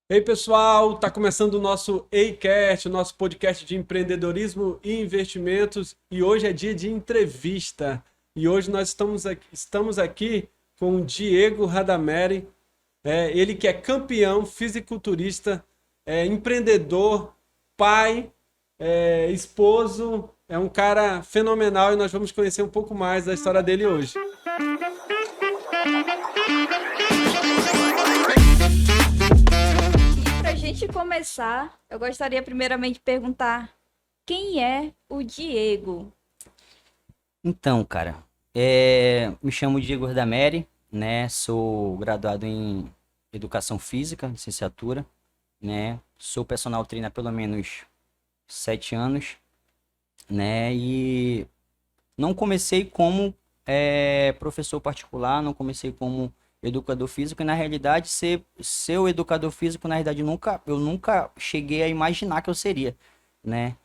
Ei, pessoal, tá começando o nosso EICast, o nosso podcast de empreendedorismo e investimentos, e hoje é dia de entrevista. E hoje nós estamos aqui com o Diego Radameri, ele que é campeão, fisiculturista, empreendedor, pai, esposo, é um cara fenomenal e nós vamos conhecer um pouco mais da história dele hoje. E para a gente começar, eu gostaria primeiramente de perguntar quem é o Diego? Então, cara, me chamo Diego Ordameri, né? Sou graduado em Educação Física, licenciatura, né? Sou personal trainer há pelo menos 7 anos, né? E não comecei como professor particular, não comecei como educador físico, e na realidade ser o educador físico, na realidade, eu nunca cheguei a imaginar que eu seria, né?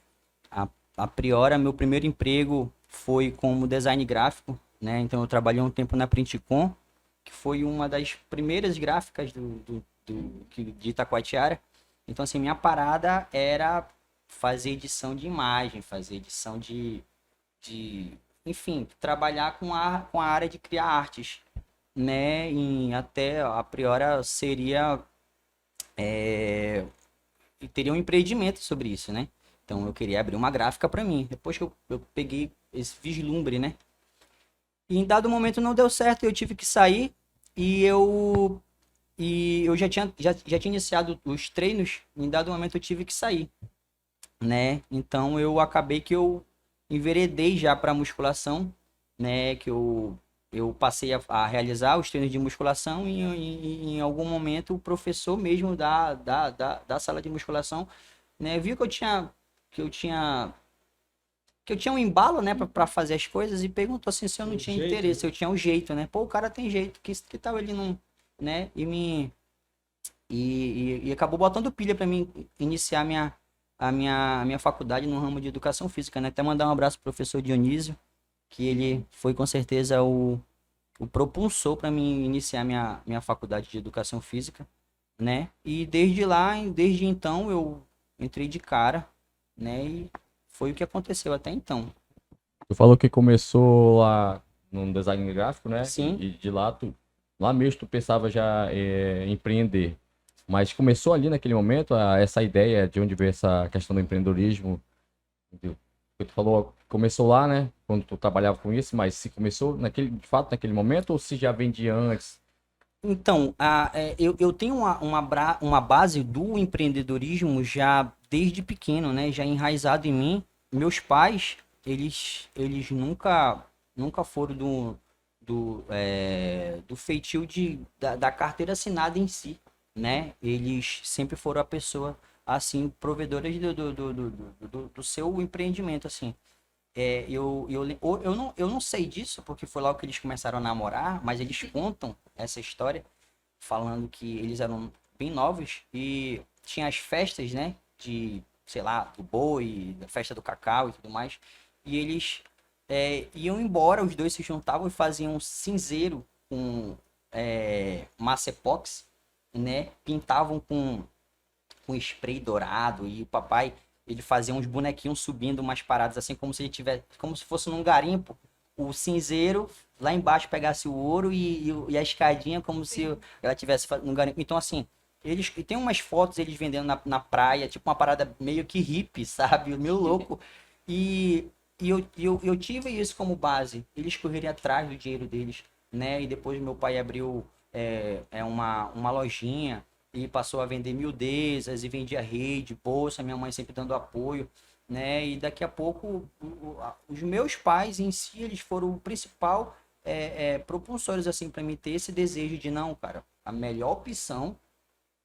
A, a priori, meu primeiro emprego foi como design gráfico, né? Então eu trabalhei um tempo na Printcom, que foi uma das primeiras gráficas de Itacoatiara. Então, assim, minha parada era fazer edição de imagem, fazer edição enfim, trabalhar com a área de criar artes, né? E até a priori seria e teria um empreendimento sobre isso, né? Então eu queria abrir uma gráfica para mim. Depois que eu peguei esse vislumbre, né? E em dado momento não deu certo, eu tive que sair e eu já tinha iniciado os treinos, em dado momento eu tive que sair, né? Então eu acabei que eu enveredei já para musculação, né? Que eu passei a realizar os treinos de musculação e em algum momento o professor mesmo da sala de musculação, né, viu que eu tinha que eu tinha um embalo, né, para fazer as coisas e perguntou assim se eu não Um tinha jeito, interesse, né? se eu tinha um jeito, né? Pô, o cara tem jeito, que tal ele não, né? E acabou botando pilha para mim iniciar a minha faculdade no ramo de educação física, né? Até mandar um abraço pro professor Dionísio, que ele foi com certeza o propulsor para mim iniciar minha faculdade de educação física, né? E desde lá, desde então, eu entrei de cara, né? E foi o que aconteceu até então. Tu falou que começou lá no design gráfico, né? Sim. E de lá lá mesmo tu pensava já em empreender. Mas começou ali naquele momento essa ideia de onde veio essa questão do empreendedorismo. Entendeu? Porque tu falou, começou lá, né? Quando tu trabalhava com isso, mas se começou de fato naquele momento ou se já vem de antes? Então, eu tenho uma base do empreendedorismo já desde pequeno, né? Já enraizado em mim. Meus pais, eles nunca foram do feitio da carteira assinada em si, né? Eles sempre foram a pessoa, assim, provedora do seu empreendimento, assim. Eu não sei disso, porque foi lá que eles começaram a namorar, mas eles contam essa história falando que eles eram bem novos e tinha as festas, né? De, sei lá, do boi, da festa do cacau e tudo mais. E eles iam embora, os dois se juntavam e faziam um cinzeiro com massa epóxi, né? Pintavam com spray dourado e o papai ele fazia uns bonequinhos subindo umas paradas assim como se ele tivesse, como se fosse num garimpo, o cinzeiro lá embaixo pegasse o ouro e a escadinha como se ela tivesse num garimpo. Então assim, eles e tem umas fotos eles vendendo na praia, tipo uma parada meio que hippie, sabe? Meio louco. E eu tive isso como base. Eles correrem atrás do dinheiro deles, né? E depois meu pai abriu uma lojinha e passou a vender miudezas e vendia rede, bolsa, minha mãe sempre dando apoio, né? E daqui a pouco os meus pais em si, eles foram o principal propulsores assim para mim ter esse desejo de não, cara, a melhor opção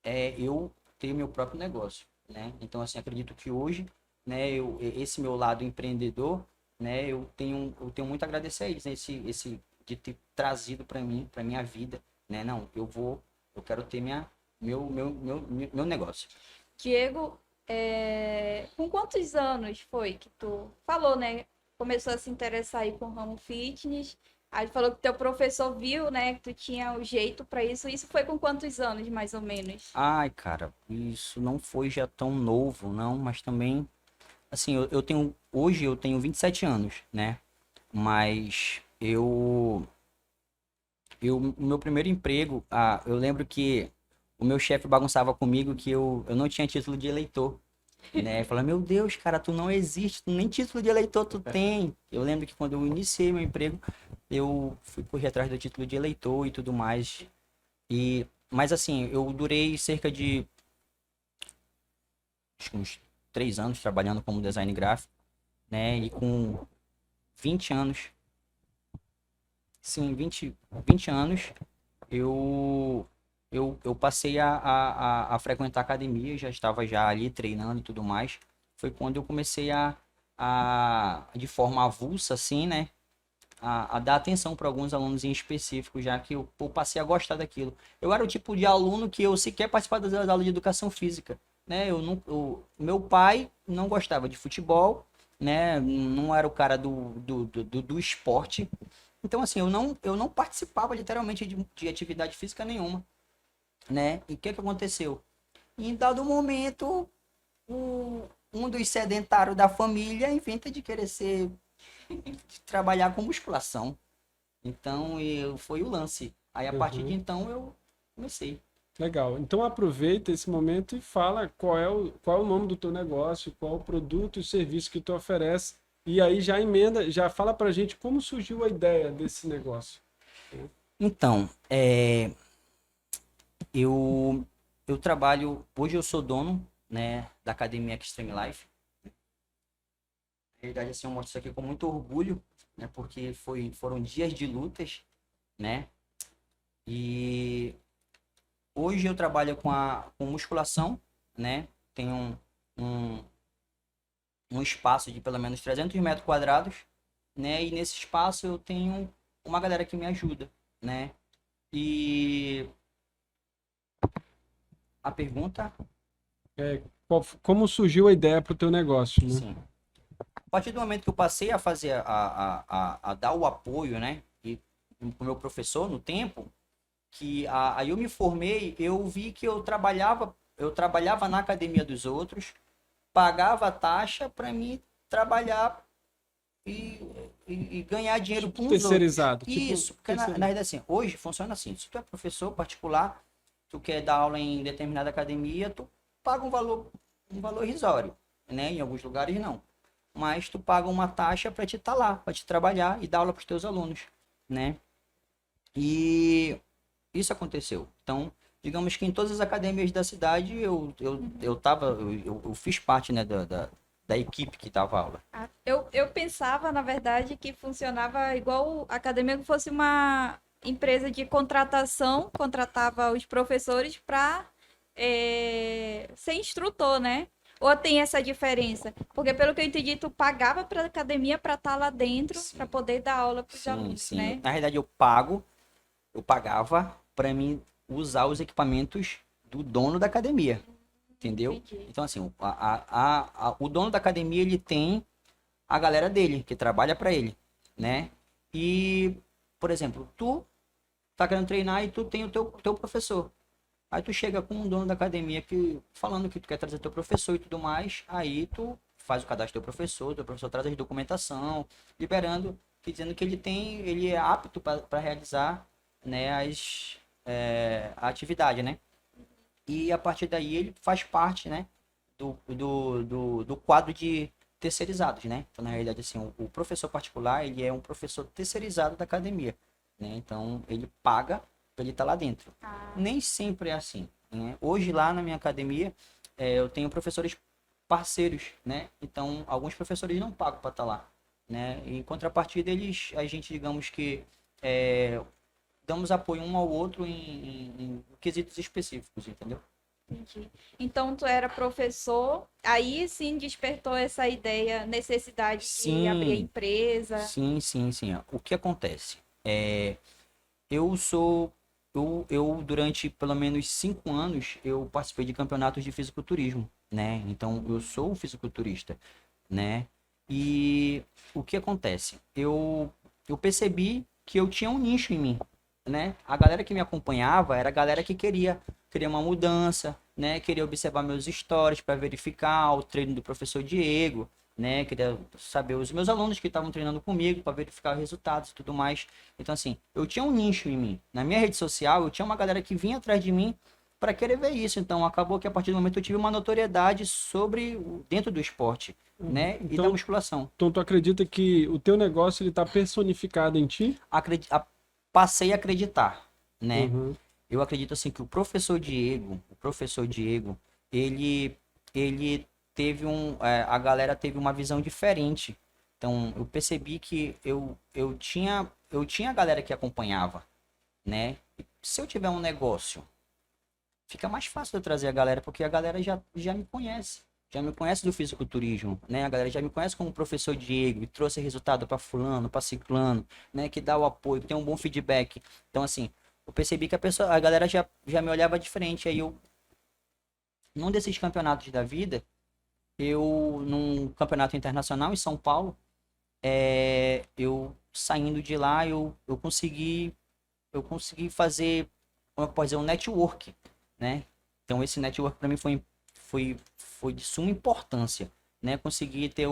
é eu ter meu próprio negócio, né? Então assim, acredito que hoje, né, esse meu lado empreendedor, né, eu tenho muito a agradecer a eles, né, esse de ter trazido para mim, para minha vida, né? Não, eu quero ter meu negócio. Diego, com quantos anos foi que tu falou, né? Começou a se interessar aí com o ramo fitness, Aí falou que teu professor viu, né, que tu tinha o jeito pra isso. Isso foi com quantos anos, mais ou menos? Ai, cara, isso não foi já tão novo, não, mas também, assim, hoje eu tenho 27 anos, né? Mas o meu primeiro emprego, eu lembro que o meu chefe bagunçava comigo que eu não tinha título de eleitor, né? Falava, meu Deus, cara, tu não existe, tu nem título de eleitor tu tem. Eu lembro que quando eu iniciei meu emprego, eu fui correr atrás do título de eleitor e tudo mais. Mas assim, eu durei cerca de acho que uns 3 anos trabalhando como design gráfico, né? E com 20 anos, sim, 20 anos, eu, eu passei a frequentar a academia, já estava já ali treinando e tudo mais. Foi quando eu comecei de forma avulsa, assim, né? A dar atenção para alguns alunos em específico, já que eu passei a gostar daquilo. Eu era o tipo de aluno que eu sequer participava das aulas de educação física, né? Meu pai não gostava de futebol, né? Não era o cara do esporte. Então, assim, eu não participava literalmente de atividade física nenhuma, né? E o que aconteceu? Em dado momento, um dos sedentários da família inventa de querer de trabalhar com musculação. Então, foi o lance. Aí, a partir de Uhum. então, eu comecei. Legal. Então aproveita esse momento e fala qual é o nome do teu negócio, qual o produto e serviço que tu oferece. E aí já emenda, já fala pra gente como surgiu a ideia desse negócio. Então, eu trabalho, hoje eu sou dono, né, da Academia Extreme Life. Na verdade, assim, eu mostro isso aqui com muito orgulho, né, porque foram dias de lutas, né, e hoje eu trabalho com musculação, né, tenho um, um espaço de pelo menos 300 metros quadrados, né, e nesse espaço eu tenho uma galera que me ajuda, né, e a pergunta, Como surgiu a ideia pro teu negócio, né? sim, a partir do momento que eu passei a fazer, a dar o apoio, né, e o meu professor no tempo, aí eu me formei, eu vi que eu trabalhava na academia dos outros, pagava a taxa para mim trabalhar e, e ganhar dinheiro Tipo com os outros. terceirizado. Isso, porque na verdade assim, hoje funciona assim, se tu é professor particular, tu quer dar aula em determinada academia, tu paga um valor irrisório, né? Em alguns lugares não. Mas tu paga uma taxa para te estar lá, para te trabalhar e dar aula para os teus alunos, né? E isso aconteceu. Então, digamos que em todas as academias da cidade eu fiz parte, né, da equipe que dava aula. Eu pensava, na verdade, que funcionava igual a academia, que fosse uma empresa de contratação, contratava os professores para ser instrutor, né? Ou tem essa diferença? Porque pelo que eu entendi, tu pagava para a academia para estar lá dentro, para Sim, poder dar aula para os sim, alunos, sim. né? Na realidade, eu pagava para mim usar os equipamentos do dono da academia, entendeu? Entendi. Então, assim, o dono da academia, ele tem a galera dele, que trabalha para ele, né? E, por exemplo, tu tá querendo treinar e tu tem o teu professor. Aí tu chega com um dono da academia falando que tu quer trazer teu professor e tudo mais, aí tu faz o cadastro do teu professor traz a documentação, liberando, dizendo que ele é apto para realizar, né, a atividade, né? E a partir daí ele faz parte, né, do quadro de terceirizados, né? Então, na realidade, assim, o professor particular, ele é um professor terceirizado da academia, né? Então, ele paga para ele estar lá dentro. Ah, Nem sempre é assim, né? Hoje, lá na minha academia, eu tenho professores parceiros, né? Então, alguns professores não pagam para estar lá, né? Em contrapartida, a gente, digamos que, é, damos apoio um ao outro em quesitos específicos, entendeu? entendi. Então tu era professor, aí sim despertou essa ideia, necessidade de abrir a Sim, empresa. sim, sim, sim. Ó. O que acontece? Eu sou. Durante pelo menos 5 anos, eu participei de campeonatos de fisiculturismo, né? Então, eu sou um fisiculturista, né? E o que acontece? Eu percebi que eu tinha um nicho em mim, né? A galera que me acompanhava era a galera que queria uma mudança, né? Queria observar meus stories para verificar o treino do professor Diego, né? Queria saber os meus alunos que estavam treinando comigo para verificar os resultados e tudo mais. Então, assim, eu tinha um nicho em mim. Na minha rede social, eu tinha uma galera que vinha atrás de mim para querer ver isso. Então, acabou que a partir do momento eu tive uma notoriedade dentro do esporte, né? E da musculação. Então tu acredita que o teu negócio ele tá personificado em ti? Passei a acreditar, né? Uhum. Eu acredito assim que o professor Diego, ele teve a galera teve uma visão diferente. Então, eu percebi que eu tinha a galera que acompanhava, né? E se eu tiver um negócio, fica mais fácil de eu trazer a galera, porque a galera já me conhece. Já me conhece do fisiculturismo, né? A galera já me conhece como professor Diego e trouxe resultado para fulano, para ciclano, né? Que dá o apoio, que tem um bom feedback. Então, assim, eu percebi que a galera já me olhava diferente. Aí num desses campeonatos da vida, num campeonato internacional em São Paulo, eu saindo de lá, eu consegui fazer, como eu posso dizer, um network, né? Então esse network para mim foi de suma importância, né? Consegui ter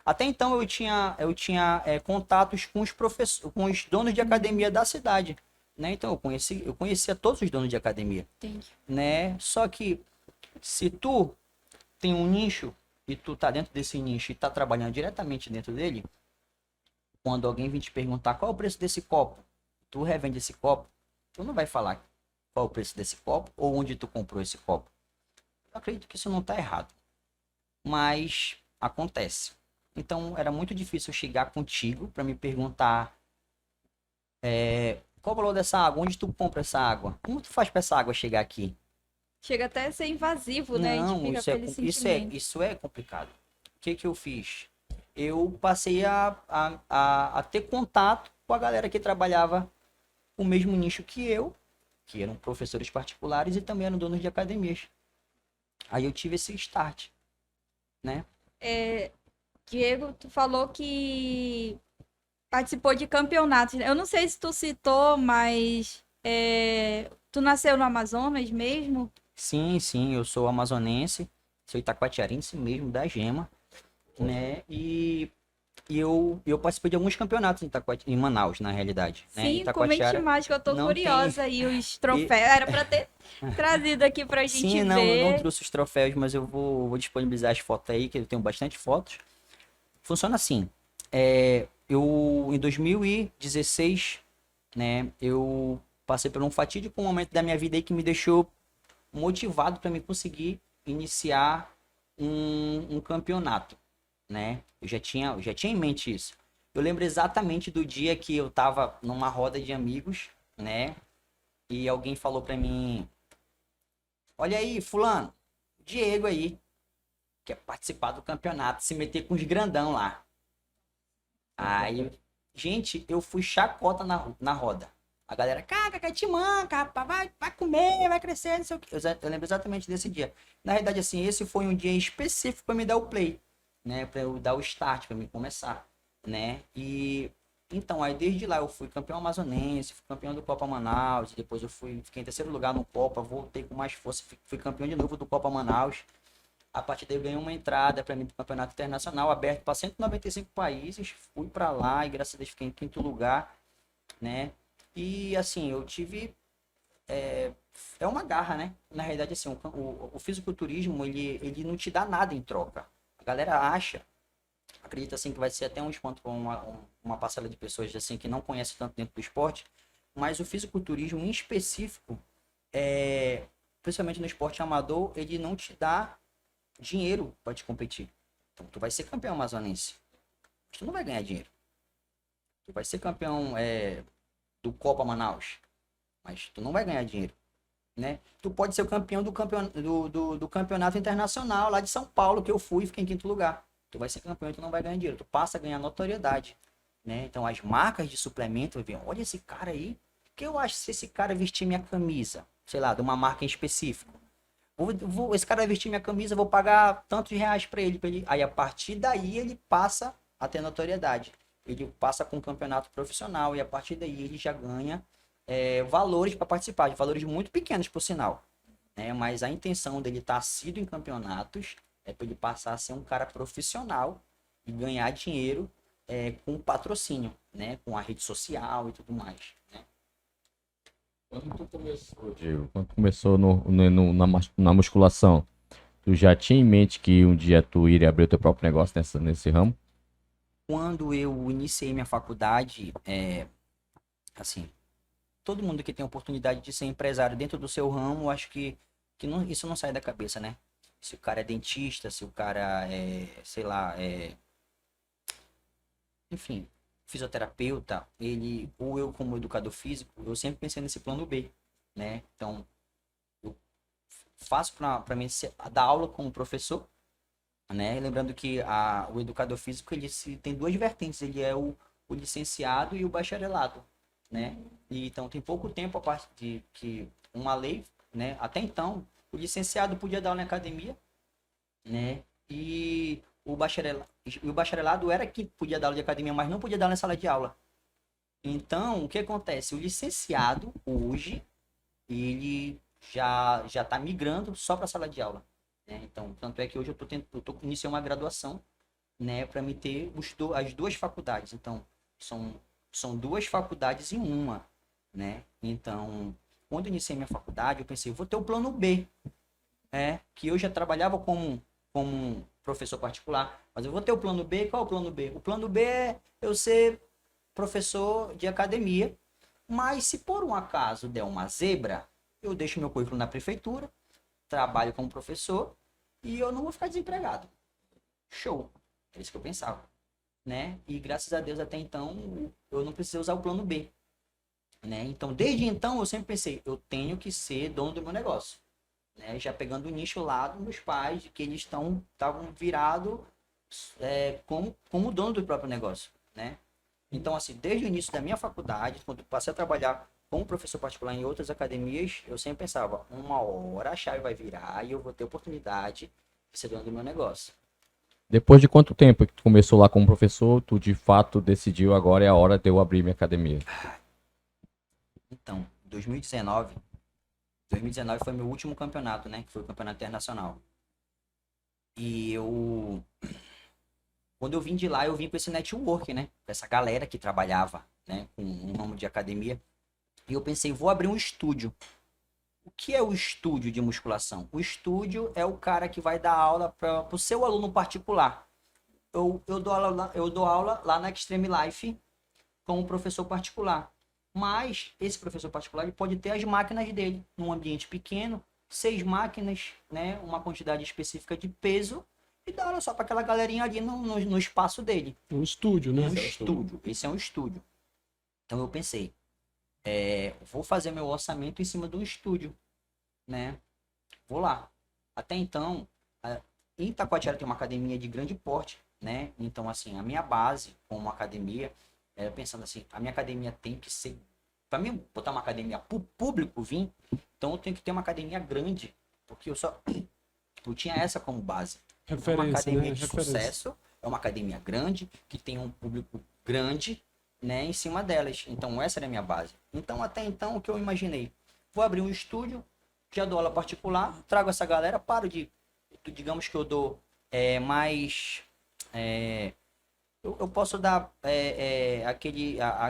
até então eu tinha contatos com os professores, com os donos de academia da cidade, né? Então eu conhecia todos os donos de academia. Entendi. Né? Só que se tu tem um nicho e tu tá dentro desse nicho e tá trabalhando diretamente dentro dele, quando alguém vir te perguntar qual é o preço desse copo, tu revende esse copo, tu não vai falar qual é o preço desse copo ou onde tu comprou esse copo. Eu acredito que isso não tá errado, mas acontece. Então era muito difícil eu chegar contigo para me perguntar qual o valor dessa água, onde tu compra essa água, como tu faz para essa água chegar aqui. Chega até a ser invasivo, né? A gente fica com aquele sentimento. Isso é complicado. O que eu fiz? Eu passei a ter contato com a galera que trabalhava o mesmo nicho que eu, que eram professores particulares e também eram donos de academias. Aí eu tive esse start, né? Diego, tu falou que participou de campeonatos. Eu não sei se tu citou, mas tu nasceu no Amazonas mesmo? Sim, eu sou amazonense, sou itacoatiarense mesmo, da Gema, né? E eu participei de alguns campeonatos em Manaus, na realidade. Né? Sim, comente mais, que eu tô não curiosa aí, os troféus. Era pra ter trazido aqui pra gente Sim, ver. não trouxe os troféus, mas eu vou disponibilizar as fotos aí, que eu tenho bastante fotos. Funciona assim, eu em 2016, né, eu passei por um fatídico momento da minha vida aí que me deixou motivado para me conseguir iniciar um campeonato, né? Eu já tinha em mente isso. Eu lembro exatamente do dia que eu tava numa roda de amigos, né? E alguém falou para mim: olha aí, fulano, Diego aí, quer participar do campeonato, se meter com os grandão lá. Aí, gente, eu fui chacota na roda. A galera, caga, quer te manca, rapaz, vai comer, vai crescer, não sei o que. Eu lembro exatamente desse dia. Na verdade, assim, esse foi um dia específico para me dar o play, né? Para eu dar o start, para me começar, né? E então, aí desde lá eu fui campeão amazonense, fui campeão do Copa Manaus, depois fiquei em terceiro lugar no Copa, voltei com mais força, fui campeão de novo do Copa Manaus. A partir daí eu ganhei uma entrada para mim para o campeonato internacional aberto para 195 países, fui para lá e graças a Deus fiquei em quinto lugar, né? E assim, eu tive uma garra, né? Na realidade, assim, o fisiculturismo, ele não te dá nada em troca. A galera acredita assim que vai ser até um espanto para uma parcela de pessoas assim que não conhece tanto dentro do esporte, mas o fisiculturismo em específico, principalmente no esporte amador, ele não te dá dinheiro para te competir. Então, tu vai ser campeão amazonense, mas tu não vai ganhar dinheiro. Tu vai ser campeão do Copa Manaus, mas tu não vai ganhar dinheiro, né? Tu pode ser o campeão do campeonato internacional lá de São Paulo, que eu fui e fiquei em quinto lugar. Tu vai ser campeão e tu não vai ganhar dinheiro, tu passa a ganhar notoriedade, né? Então as marcas de suplemento vêm, olha esse cara aí, o que eu acho se esse cara vestir minha camisa, sei lá, de uma marca em específico? Esse cara vai vestir minha camisa, vou pagar tantos reais para ele. Aí a partir daí ele passa a ter notoriedade. ele passa com um campeonato profissional e a partir daí ele já ganha valores para participar, de valores muito pequenos, por sinal. Né? Mas a intenção dele estar assíduo em campeonatos é para ele passar a ser um cara profissional e ganhar dinheiro com patrocínio, né? Com a rede social e tudo mais. Né? Quando tu começou, Diego, quando tu começou na musculação, tu já tinha em mente que um dia tu iria abrir o teu próprio negócio nesse ramo? Quando eu iniciei minha faculdade, assim, todo mundo que tem oportunidade de ser empresário dentro do seu ramo, eu acho que isso não sai da cabeça, né? Se o cara é dentista, se o cara sei lá, enfim, fisioterapeuta, ou eu como educador físico, eu sempre pensei nesse plano B, né? Então, eu faço para mim dar aula como professor, né? Lembrando que o educador físico tem duas vertentes, ele é o licenciado e o bacharelado, né? E, então tem pouco tempo a parte de que uma lei, né? Até então o licenciado podia dar aula na academia, né? E o bacharelado era que podia dar aula de academia, mas não podia dar aula na sala de aula. Então o que acontece? O licenciado hoje ele já está migrando só para a sala de aula. Então, tanto é que hoje eu tô iniciando uma graduação, né, para me ter as duas faculdades. Então, são duas faculdades em uma, né? Então, quando eu iniciei minha faculdade, eu pensei, vou ter o plano B, que eu já trabalhava como professor particular, mas eu vou ter o plano B. Qual é o plano B? O plano B é eu ser professor de academia, mas se por um acaso der uma zebra, eu deixo meu currículo na prefeitura, trabalho como professor e eu não vou ficar desempregado. Show. É isso que eu pensava, né? E graças a Deus até então eu não precisei usar o plano B, né? Então desde então eu sempre pensei, eu tenho que ser dono do meu negócio, né? Já pegando o nicho lá dos meus pais, de que eles estavam virados como dono do próprio negócio, né? Então assim, desde o início da minha faculdade, quando eu passei a trabalhar como professor particular em outras academias, eu sempre pensava, uma hora a chave vai virar e eu vou ter oportunidade de ser dono do meu negócio. Depois de quanto tempo que tu começou lá como professor, tu de fato decidiu agora é a hora de eu abrir minha academia? Então, 2019 foi meu último campeonato, né? Que foi o campeonato internacional. E quando eu vim de lá, eu vim com esse network, né? Com essa galera que trabalhava, né? Com um ramo de academia. E eu pensei, vou abrir um estúdio. O que é o estúdio de musculação? O estúdio é o cara que vai dar aula para o seu aluno particular. Eu dou aula lá na Extreme Life como professor particular. Mas esse professor particular ele pode ter as máquinas dele num ambiente pequeno, 6 máquinas, né, uma quantidade específica de peso e dar aula só para aquela galerinha ali no espaço dele. Um estúdio, né? Um estúdio. Esse é um estúdio. Então eu pensei, vou fazer meu orçamento em cima do estúdio, né? Vou lá. Até então, em Itacoatiara tem uma academia de grande porte, né? Então, assim, a minha base como academia, pensando assim, a minha academia tem que ser, para mim botar uma academia para o público vir, então eu tenho que ter uma academia grande, porque eu tinha essa como base. Então, uma academia, né? De sucesso, é uma academia grande, que tem um público grande, né, em cima delas. Então essa era a minha base. Então até então o que eu imaginei, vou abrir um estúdio, já dou aula particular, trago essa galera, digamos que eu dou mais eu posso dar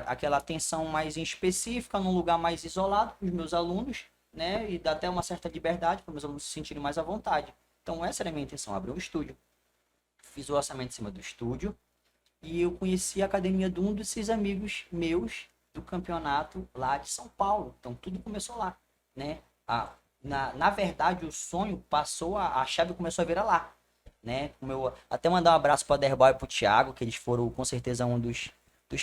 aquela atenção mais específica num lugar mais isolado para os meus alunos, né, e dar até uma certa liberdade para os meus alunos se sentirem mais à vontade. Então essa era a minha intenção, abrir um estúdio. Fiz o orçamento em cima do estúdio. E eu conheci a academia de um desses amigos meus do campeonato lá de São Paulo. Então tudo começou lá, né? Na verdade, o sonho passou, a chave começou a virar lá, né? Até mandar um abraço para o Aderbal e para o Thiago, que eles foram com certeza um dos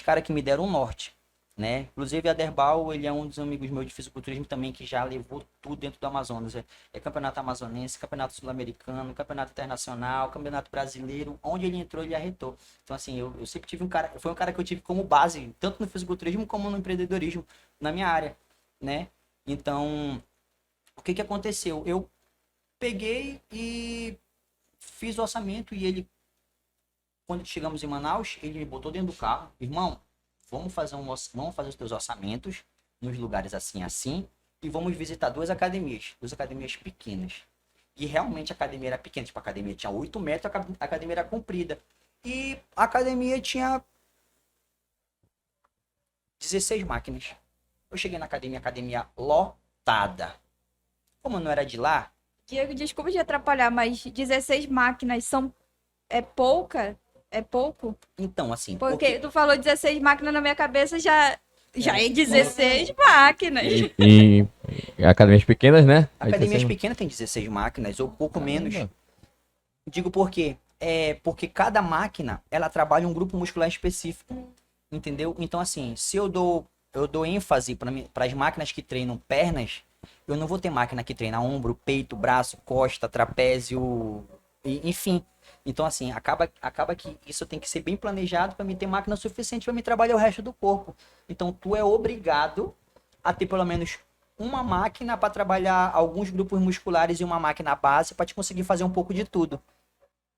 caras que me deram um norte, né? Inclusive, a Aderbal, ele é um dos amigos meus de fisiculturismo também, que já levou tudo dentro do Amazonas. É campeonato amazonense, campeonato sul-americano, campeonato internacional, campeonato brasileiro. Onde ele entrou, ele arretou. Então, assim, eu sempre tive foi um cara que eu tive como base, tanto no fisiculturismo como no empreendedorismo, na minha área, né? Então, o que aconteceu? Eu peguei e fiz o orçamento e ele quando chegamos em Manaus, ele me botou dentro do carro. Irmão, vamos fazer os teus orçamentos nos lugares assim, assim, e vamos visitar duas academias pequenas. E realmente a academia era pequena, tipo, a academia tinha 8 metros, a academia era comprida. E a academia tinha 16 máquinas. Eu cheguei na academia lotada. Como eu não era de lá, Diego, desculpa te atrapalhar, mas 16 máquinas é pouca? É pouco? então, assim, Porque tu falou 16 máquinas na minha cabeça, já é 16 máquinas. Em academias pequenas, né? Aí academias 16. pequenas têm 16 máquinas, ou pouco menos. Caramba. Digo por quê? Porque cada máquina, ela trabalha um grupo muscular específico, entendeu? Então, assim, se eu dou ênfase para as máquinas que treinam pernas, eu não vou ter máquina que treina ombro, peito, braço, costa, trapézio, enfim. Então, assim, acaba que isso tem que ser bem planejado para me ter máquina suficiente para me trabalhar o resto do corpo. Então, tu é obrigado a ter pelo menos uma máquina para trabalhar alguns grupos musculares e uma máquina base para te conseguir fazer um pouco de tudo.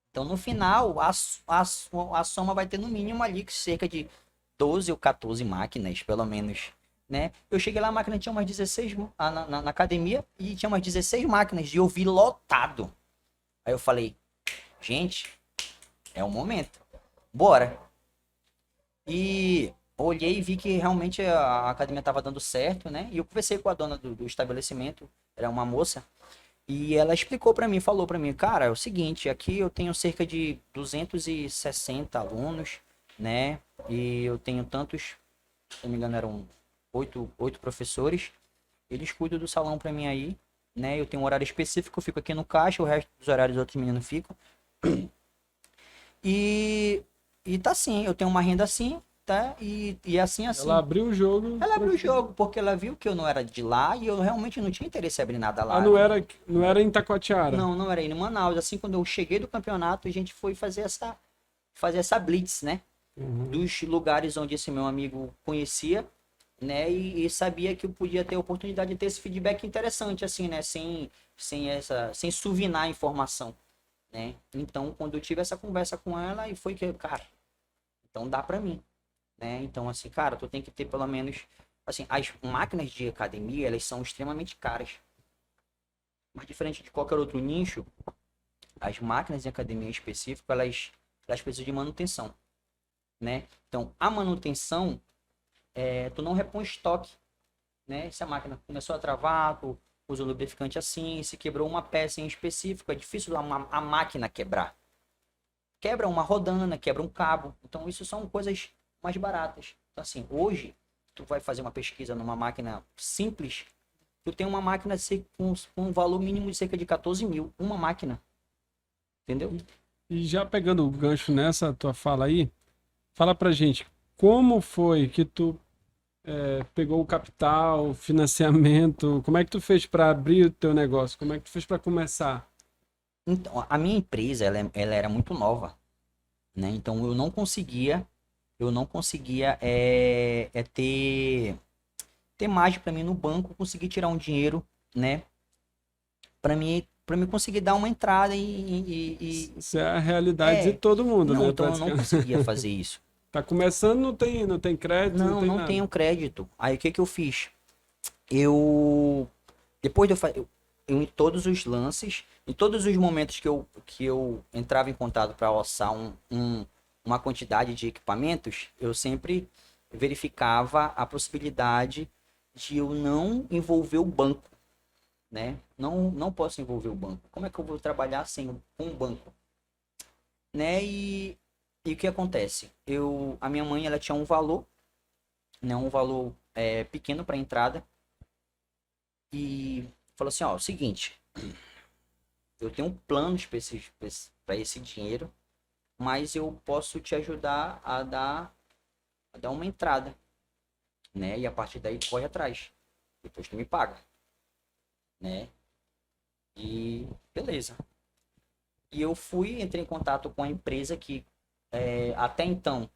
Então, no final, a soma vai ter no mínimo ali cerca de 12 ou 14 máquinas, pelo menos, né? Eu cheguei lá, a máquina tinha umas 16, na academia, e tinha umas 16 máquinas, e eu vi lotado. Aí eu falei, gente, é o momento, bora. E olhei e vi que realmente a academia estava dando certo, né? E eu conversei com a dona do estabelecimento, era uma moça, e ela explicou para mim, falou para mim, cara, é o seguinte, aqui eu tenho cerca de 260 alunos, né? E eu tenho tantos, se não me engano, eram 8 professores. Eles cuidam do salão para mim aí, né? Eu tenho um horário específico, eu fico aqui no caixa, o resto dos horários outros meninos ficam. E tá assim, eu tenho uma renda assim, tá? E assim. Ela abriu o jogo. Ela abriu o jogo, porque ela viu que eu não era de lá e eu realmente não tinha interesse em abrir nada lá. Ah, não era em Taquatiara? Não era em Manaus. Assim, quando eu cheguei do campeonato, a gente foi fazer essa blitz, né? Dos lugares onde esse meu amigo conhecia, né? E sabia que eu podia ter a oportunidade de ter esse feedback interessante, assim, né? Sem suvinar a informação, né? Então, quando eu tive essa conversa com ela, e foi que, cara, então dá pra mim, né? Então, assim, cara, tu tem que ter pelo menos, assim, as máquinas de academia, elas são extremamente caras. Mas diferente de qualquer outro nicho, as máquinas de academia em específico, elas precisam de manutenção, né? Então, a manutenção, tu não repõe estoque, né? Se a máquina começou a travar, tu usa o lubrificante assim, se quebrou uma peça em específico, é difícil a máquina quebrar. Quebra uma rodana, quebra um cabo. Então, isso são coisas mais baratas. Então, assim, hoje, tu vai fazer uma pesquisa numa máquina simples, tu tem uma máquina com um valor mínimo de cerca de 14 mil. Uma máquina. Entendeu? E já pegando o gancho nessa tua fala aí, fala pra gente, como foi que tu pegou o capital, financiamento, como é que tu fez para abrir o teu negócio? Como é que tu fez para começar? Então, a minha empresa, ela era muito nova, né? Então, eu não conseguia ter margem para mim no banco, conseguir tirar um dinheiro, né? Para mim conseguir dar uma entrada Isso é a realidade de todo mundo, não, né? então eu não conseguia fazer isso. Tá começando, não tem crédito, não tem nada. Tenho crédito. Aí o que eu fiz? Depois de eu em todos os lances, em todos os momentos que eu entrava em contato para orçar uma quantidade de equipamentos, eu sempre verificava a possibilidade de eu não envolver o banco, né? Não posso envolver o banco. Como é que eu vou trabalhar com o banco? Né? E o que acontece? A minha mãe, ela tinha um valor, né? Um valor pequeno para entrada. E falou assim, ó, é o seguinte, eu tenho um plano específico para esse dinheiro, mas eu posso te ajudar a dar uma entrada, né? E a partir daí tu corre atrás. Depois tu me paga, né? E beleza. E eu entrei em contato com a empresa que até então,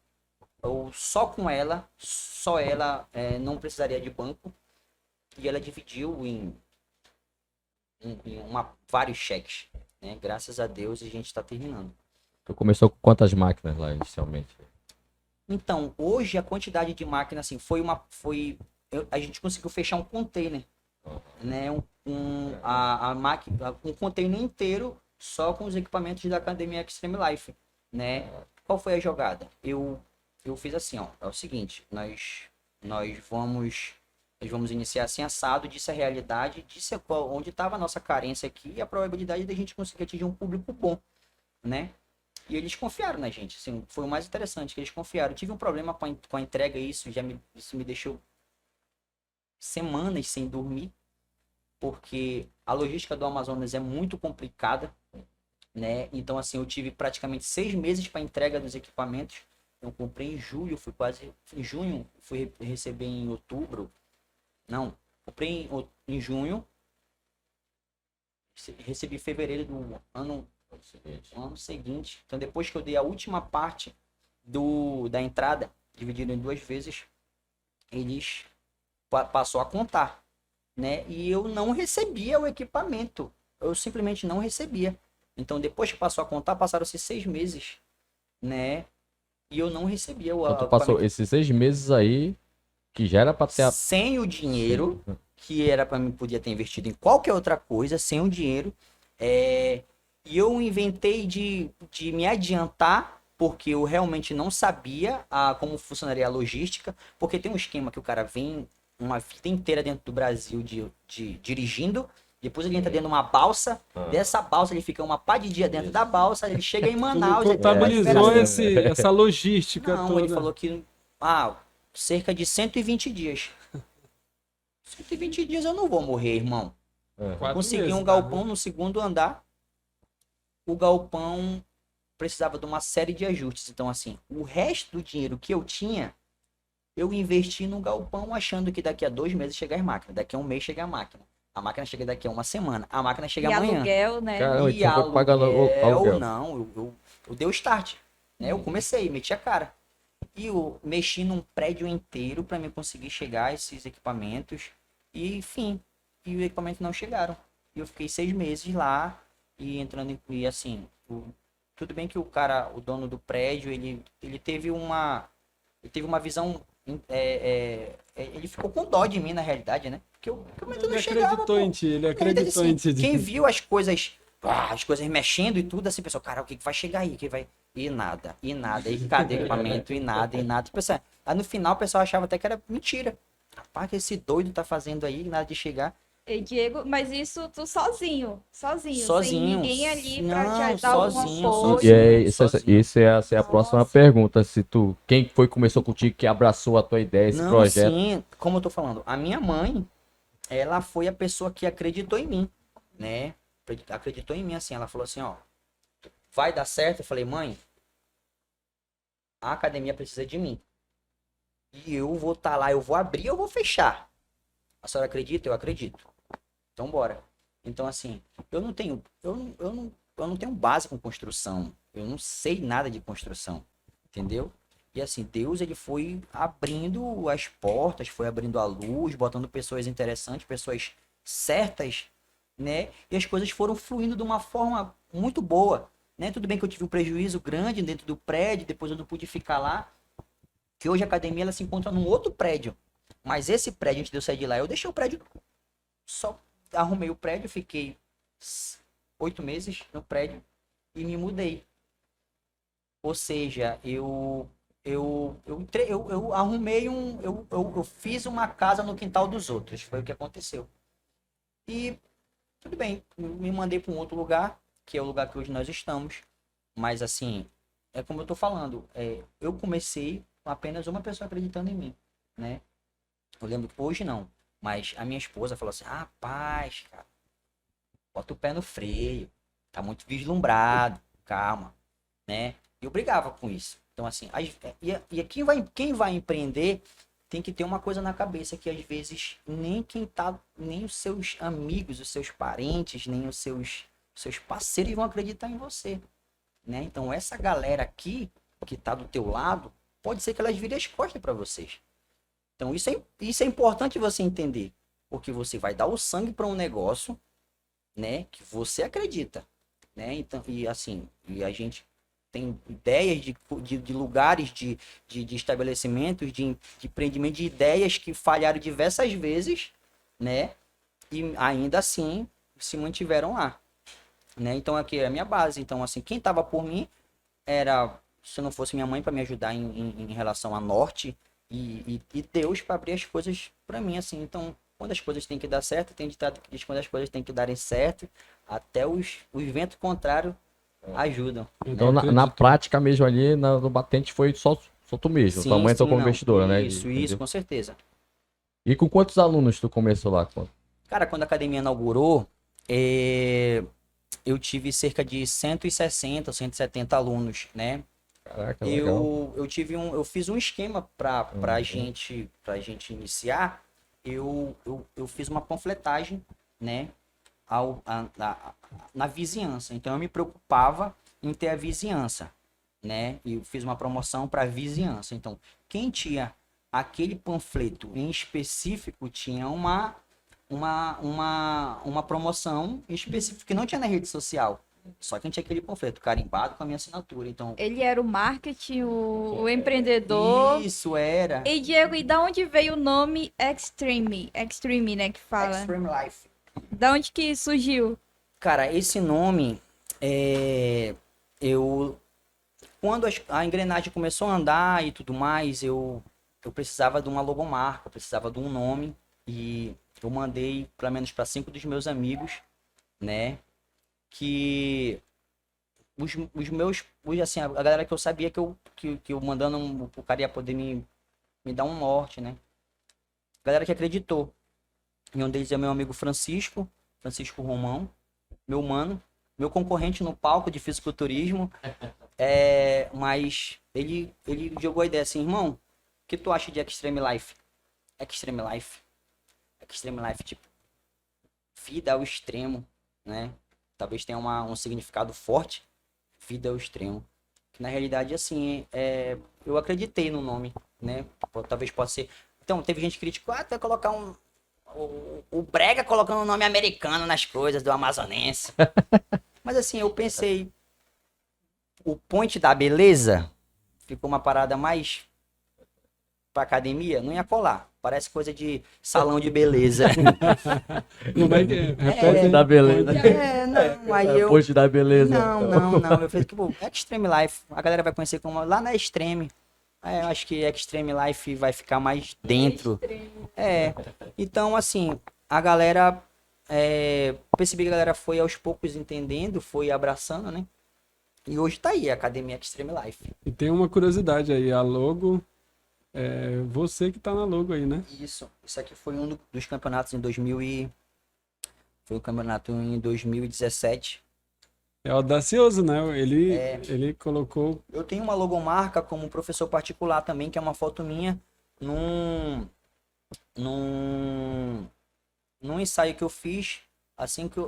só ela não precisaria de banco. E ela dividiu em vários cheques, né? Graças a Deus a gente está terminando. Tu começou com quantas máquinas lá inicialmente? Então, hoje a quantidade de máquina, assim, a gente conseguiu fechar um container, né? A máquina, um container inteiro só com os equipamentos da Academia Extreme Life, né? Qual foi a jogada? Eu fiz assim, ó, é o seguinte, nós vamos iniciar assim assado, disse a realidade, disse onde estava a nossa carência aqui e a probabilidade da gente conseguir atingir um público bom, né? E eles confiaram na gente, assim, foi o mais interessante, que eles confiaram. Eu tive um problema com a entrega, isso me deixou semanas sem dormir, porque a logística do Amazonas é muito complicada, né? Então, assim, eu tive praticamente 6 meses para entrega dos equipamentos. Eu comprei em julho, em junho, fui receber em outubro. Não, comprei em junho, recebi em fevereiro do ano seguinte. Então, depois que eu dei a última parte da entrada, dividido em 2 vezes, eles passou a contar, né? E eu não recebia o equipamento. Eu simplesmente não recebia. Então, depois que passou a contar, passaram-se 6 meses, né? E eu não recebia o Então, tu passou esses 6 meses aí, que já era pra ter... Sem o dinheiro, que era pra mim, podia ter investido em qualquer outra coisa, sem o dinheiro. E eu inventei de me adiantar, porque eu realmente não sabia como funcionaria a logística, porque tem um esquema que o cara vem uma vida inteira dentro do Brasil dirigindo, depois ele entra dentro de uma balsa, dessa balsa ele fica uma pá de dia dentro da balsa, ele chega em Manaus... Tu contabilizou essa logística não, toda. Ele falou que cerca de 120 dias. 120 dias eu não vou morrer, irmão. 4 Consegui meses, um galpão no segundo andar. O galpão precisava de uma série de ajustes. Então, assim, o resto do dinheiro que eu tinha, eu investi no galpão achando que daqui a 2 meses chega as máquinas. Daqui a 1 mês chega a máquina. A máquina chega daqui a 1 semana. A máquina chega E amanhã. aluguel, né? Caramba, E então foi pagando aluguel. não, eu dei o start. Né? Eu comecei, meti a cara. E eu mexi num prédio inteiro para me conseguir chegar a esses equipamentos. E, enfim, os equipamentos não chegaram. E eu fiquei 6 meses lá e entrando e assim, tudo bem que o dono do prédio, ele teve uma visão, ele ficou com dó de mim na realidade, né? Porque o equipamento não chegava, acreditou em ti, ele acreditou assim, em ti. quem viu as coisas mexendo e tudo, assim, pensou, cara, o que vai chegar aí? E nada, e cadê equipamento, e nada. Tipo assim, aí no final o pessoal achava até que era mentira. Rapaz, que esse doido tá fazendo aí, nada de chegar. E Diego, mas isso tu sozinho, Sozinho. sem ninguém ali pra Não, te dar algum sozinho, apoio. E aí, Sozinho. isso é a próxima Nossa. pergunta. Quem foi que começou contigo, que abraçou a tua ideia, esse Não, projeto? sim, como eu tô falando, a minha mãe, ela foi a pessoa que acreditou em mim, né? Acreditou em mim, assim, ela falou assim, ó, vai dar certo? Eu falei, mãe, a academia precisa de mim. E eu vou estar lá, eu vou abrir, eu vou fechar. A senhora acredita? Eu acredito. Então bora. Então assim, eu não tenho base com construção. Eu não sei nada de construção, entendeu? E assim, Deus, ele foi abrindo as portas, foi abrindo a luz, botando pessoas interessantes, pessoas certas, né? E as coisas foram fluindo de uma forma muito boa, né? Tudo bem que eu tive um prejuízo grande dentro do prédio, depois eu não pude ficar lá, que hoje a academia ela se encontra num outro prédio. Mas esse prédio, antes de eu sair de lá, eu deixei o prédio, só arrumei o prédio, fiquei 8 meses no prédio e me mudei. Ou seja, eu arrumei eu fiz uma casa no quintal dos outros, foi o que aconteceu. E tudo bem, me mandei para um outro lugar, que é o lugar que hoje nós estamos. Mas assim, é como eu tô falando, eu comecei com apenas uma pessoa acreditando em mim, né? Eu lembro que hoje não, mas a minha esposa falou assim, rapaz, cara, bota o pé no freio, tá muito vislumbrado, calma, né? E eu brigava com isso. Então assim, e quem vai empreender tem que ter uma coisa na cabeça, que às vezes nem os seus amigos, os seus parentes, nem os seus parceiros vão acreditar em você, né? Então essa galera aqui, que tá do teu lado, pode ser que elas virem as costas para vocês. Então isso é importante você entender, porque você vai dar o sangue para um negócio, né, que você acredita, né? Então, e assim, e a gente tem ideias de lugares, de estabelecimentos, de empreendimento, de ideias que falharam diversas vezes, né? E ainda assim se mantiveram lá, né? Então aqui é a minha base. Então, assim, quem tava por mim era, se não fosse minha mãe para me ajudar em relação a norte e Deus para abrir as coisas para mim, assim. Então, quando as coisas têm que dar certo, tem ditado que diz quando as coisas têm que darem certo, até os ventos contrários ajudam. Então, na prática mesmo ali, no batente foi só tu mesmo. Tua mãe entrou como não. investidora, né? Isso, Entendeu? com certeza. E com quantos alunos tu começou lá? Cara, quando a academia inaugurou, eu tive cerca de 160, 170 alunos, né? Caraca, legal. Eu fiz um esquema pra gente iniciar. Eu fiz uma panfletagem, né? Na vizinhança. Então eu me preocupava em ter a vizinhança, né? E eu fiz uma promoção para vizinhança. Então, quem tinha aquele panfleto em específico tinha uma promoção específica que não tinha na rede social. Só quem tinha aquele panfleto carimbado com a minha assinatura. Então, Ele era o marketing, o empreendedor. isso era E Diego, e da onde veio o nome Extreme? Extreme, né, que fala. Extreme Life. Da onde que surgiu? Cara, esse nome quando a engrenagem começou a andar e tudo mais, eu precisava de uma logomarca, eu precisava de um nome e eu mandei pelo menos para 5 dos meus amigos, né? Que os meus, assim, a galera que eu sabia que eu mandando o cara ia poder me dar um norte, né? Galera que acreditou. E um deles é meu amigo Francisco Romão, meu mano, meu concorrente no palco de fisiculturismo. Mas ele jogou a ideia assim, irmão, o que tu acha de Extreme Life? Extreme Life, tipo, vida ao extremo, né? Talvez tenha um significado forte, vida ao extremo. Que na realidade, assim, eu acreditei no nome, né? Talvez possa ser. Então, teve gente que criticou, tu vai colocar o Brega colocando o nome americano nas coisas do amazonense. Mas assim, eu pensei, o Ponte da Beleza ficou uma parada mais pra academia, não ia colar. Parece coisa de salão de beleza. Como é que repete? Da beleza. Não, aí eu... Ponte da beleza. Não. Eu falei, tipo, Extreme Life. A galera vai conhecer como lá na Extreme. Eu acho que Extreme Life vai ficar mais dentro. Então, assim, a galera... percebi que a galera foi aos poucos entendendo, foi abraçando, né? E hoje tá aí, a Academia Extreme Life. E tem uma curiosidade aí, a logo, você que tá na logo aí, né? Isso aqui foi um dos campeonatos Foi o campeonato em 2017. É audacioso, né? Ele colocou... Eu tenho uma logomarca como professor particular também, que é uma foto minha num ensaio que eu fiz, assim que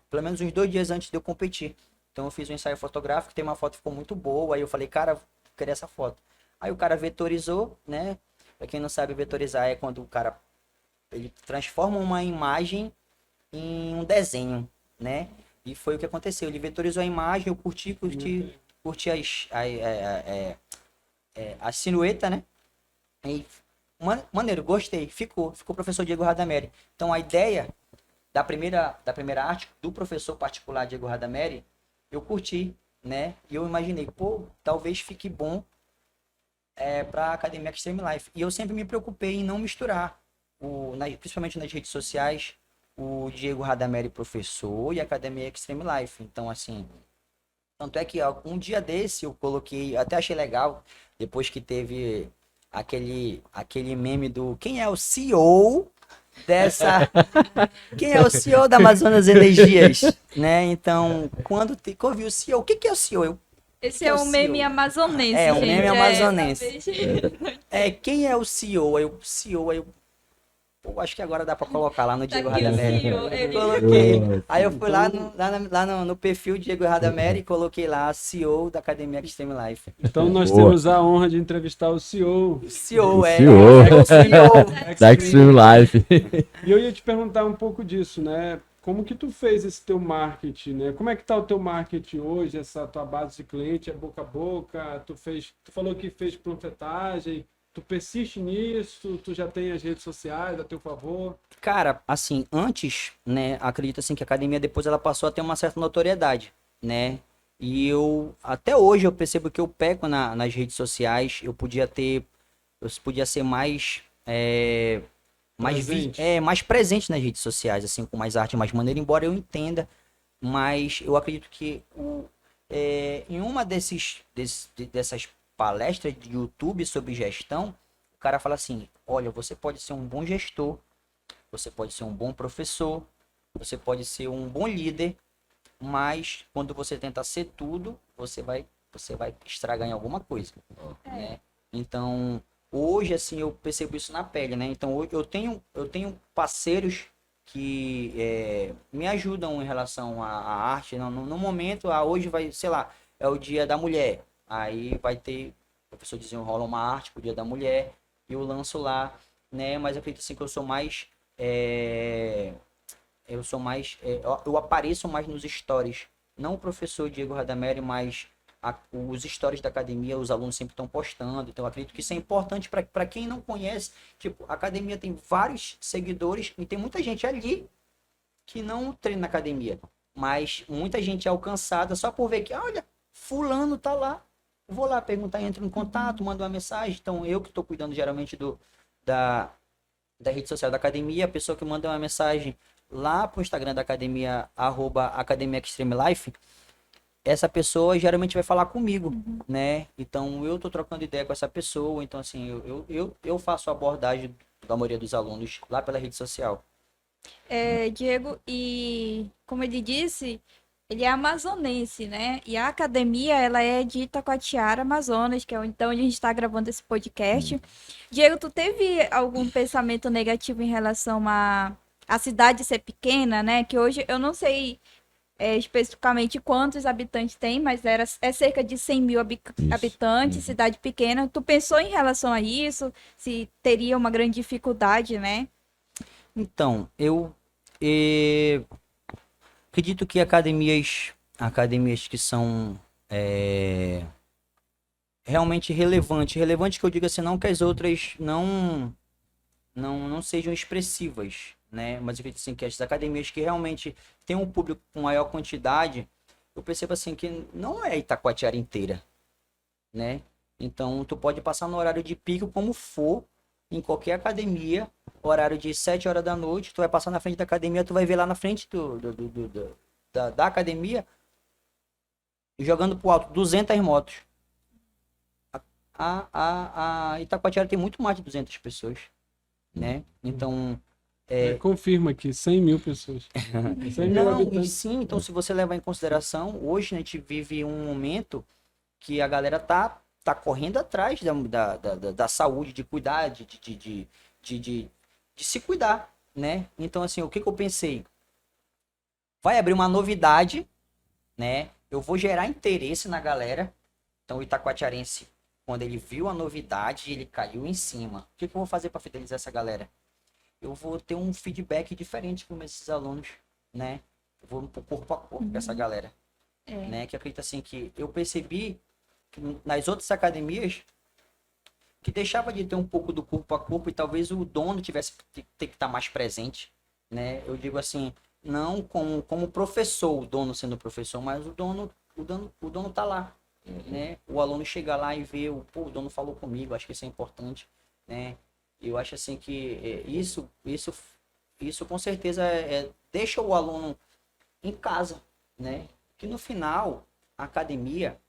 pelo menos uns 2 dias antes de eu competir. Então eu fiz um ensaio fotográfico, tem uma foto que ficou muito boa, aí eu falei, cara, eu queria essa foto. Aí o cara vetorizou, né? Pra quem não sabe, vetorizar é quando o cara ele transforma uma imagem em um desenho, né? E foi o que aconteceu. Ele vetorizou a imagem, eu curti a silhueta, né? E, maneiro, gostei. Ficou o professor Diego Radameri. Então a ideia da primeira arte do professor particular Diego Radameri, eu curti, né? E eu imaginei, talvez fique bom para a Academia Extreme Life. E eu sempre me preocupei em não misturar, principalmente nas redes sociais, o Diego Radameri professor e a Academia Extreme Life. Então, assim, tanto é que um dia desse eu coloquei, até achei legal, depois que teve aquele meme do quem é o CEO quem é o CEO da Amazonas Energias, né? Então, quando eu vi o CEO, o que é o CEO? Esse é um meme amazonense, um gente. meme amazonense. Talvez... Quem é o CEO? Acho que agora dá pra colocar lá no Diego Radameri. Coloquei. Aí eu fui lá no perfil Diego Radameri e coloquei lá CEO da Academia Extreme Life. Então nós temos a honra de entrevistar o CEO. CEO. Da Extreme Life. E eu ia te perguntar um pouco disso, né? como que tu fez esse teu marketing, né? Como é que tá o teu marketing hoje, essa tua base de cliente, é boca a boca? Tu falou que fez panfletagem, tu persiste nisso, tu já tem as redes sociais a teu favor? Cara, assim, antes, né, acredito assim que a academia depois ela passou a ter uma certa notoriedade, né? E até hoje eu percebo que eu peco nas redes sociais, eu podia ser Presente. mais presente nas redes sociais, assim, com mais arte, mais maneira, embora eu entenda, mas eu acredito que em uma dessas palestras de YouTube sobre gestão, o cara fala assim, olha, você pode ser um bom gestor, você pode ser um bom professor, você pode ser um bom líder, mas quando você tenta ser tudo, você vai estragar em alguma coisa, né? Então, hoje, assim, eu percebo isso na pele, né? Então, hoje eu tenho parceiros que me ajudam em relação à arte. No momento, hoje vai, sei lá, é o Dia da Mulher. Aí vai ter, o professor desenrola uma arte pro Dia da Mulher e eu lanço lá, né? Mas eu acredito assim que eu apareço mais nos stories. Não o professor Diego Radameri, mas os stories da academia, os alunos sempre estão postando. Então, eu acredito que isso é importante para quem não conhece. Tipo, a academia tem vários seguidores e tem muita gente ali que não treina na academia. Mas muita gente é alcançada só por ver que, olha, fulano tá lá. Eu vou lá perguntar, entro em contato, mando uma mensagem. Então, eu que estou cuidando geralmente da rede social da academia, a pessoa que manda uma mensagem lá pro Instagram da academia, @Academia Extreme Life, essa pessoa geralmente vai falar comigo, né? Então eu tô trocando ideia com essa pessoa, então assim, eu faço a abordagem da maioria dos alunos lá pela rede social. Diego, e como ele disse, ele é amazonense, né? E a academia, ela é de Itacoatiara, Amazonas, que é então onde a gente está gravando esse podcast. Diego, tu teve algum pensamento negativo em relação a cidade ser pequena, né? Que hoje eu não sei especificamente quantos habitantes tem, mas é cerca de 100 mil habitantes, cidade pequena. Tu pensou em relação a isso? Se teria uma grande dificuldade, né? Então, eu acredito que academias que são realmente relevante que eu diga assim, não que as outras não sejam expressivas, né? Mas eu acredito assim, que as academias que realmente têm um público com maior quantidade, eu percebo assim que não é Itacoatiara inteira, né? Então, tu pode passar no horário de pico como for, em qualquer academia, horário de 7 horas da noite, tu vai passar na frente da academia, tu vai ver lá na frente da academia, jogando pro alto 200 motos. A Itacoatiara tem muito mais de 200 pessoas, né? Então, Confirma aqui, 100 mil pessoas. 100 mil não, e habitantes. sim, então se você levar em consideração, hoje a gente vive um momento que a galera tá correndo atrás da saúde, de cuidar, de se cuidar, né? Então, assim, o que eu pensei? Vai abrir uma novidade, né? Eu vou gerar interesse na galera. Então, o itacoatiarense, quando ele viu a novidade, ele caiu em cima. O que eu vou fazer para fidelizar essa galera? Eu vou ter um feedback diferente com esses alunos, né? Eu vou pro corpo a corpo com essa galera, né? Que acredita assim que eu percebi que nas outras academias que deixava de ter um pouco do corpo a corpo e talvez o dono tivesse que ter que estar mais presente, né? Eu digo assim, não como professor, o dono sendo professor, mas o dono tá lá, né? O aluno chega lá e vê, o dono falou comigo, acho que isso é importante, né? Eu acho assim que isso com certeza deixa o aluno em casa, né? Que no final, a academia,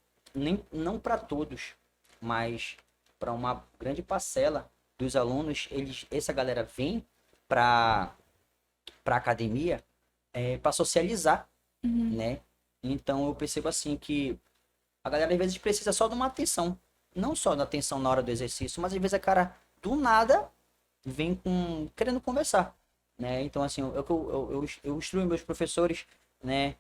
não para todos, mas para uma grande parcela dos alunos, essa galera vem para academia para socializar, né? Então eu percebo assim que a galera às vezes precisa só de uma atenção, não só da atenção na hora do exercício, mas às vezes a cara do nada vem querendo conversar, né? Então assim, eu instruo meus professores, né?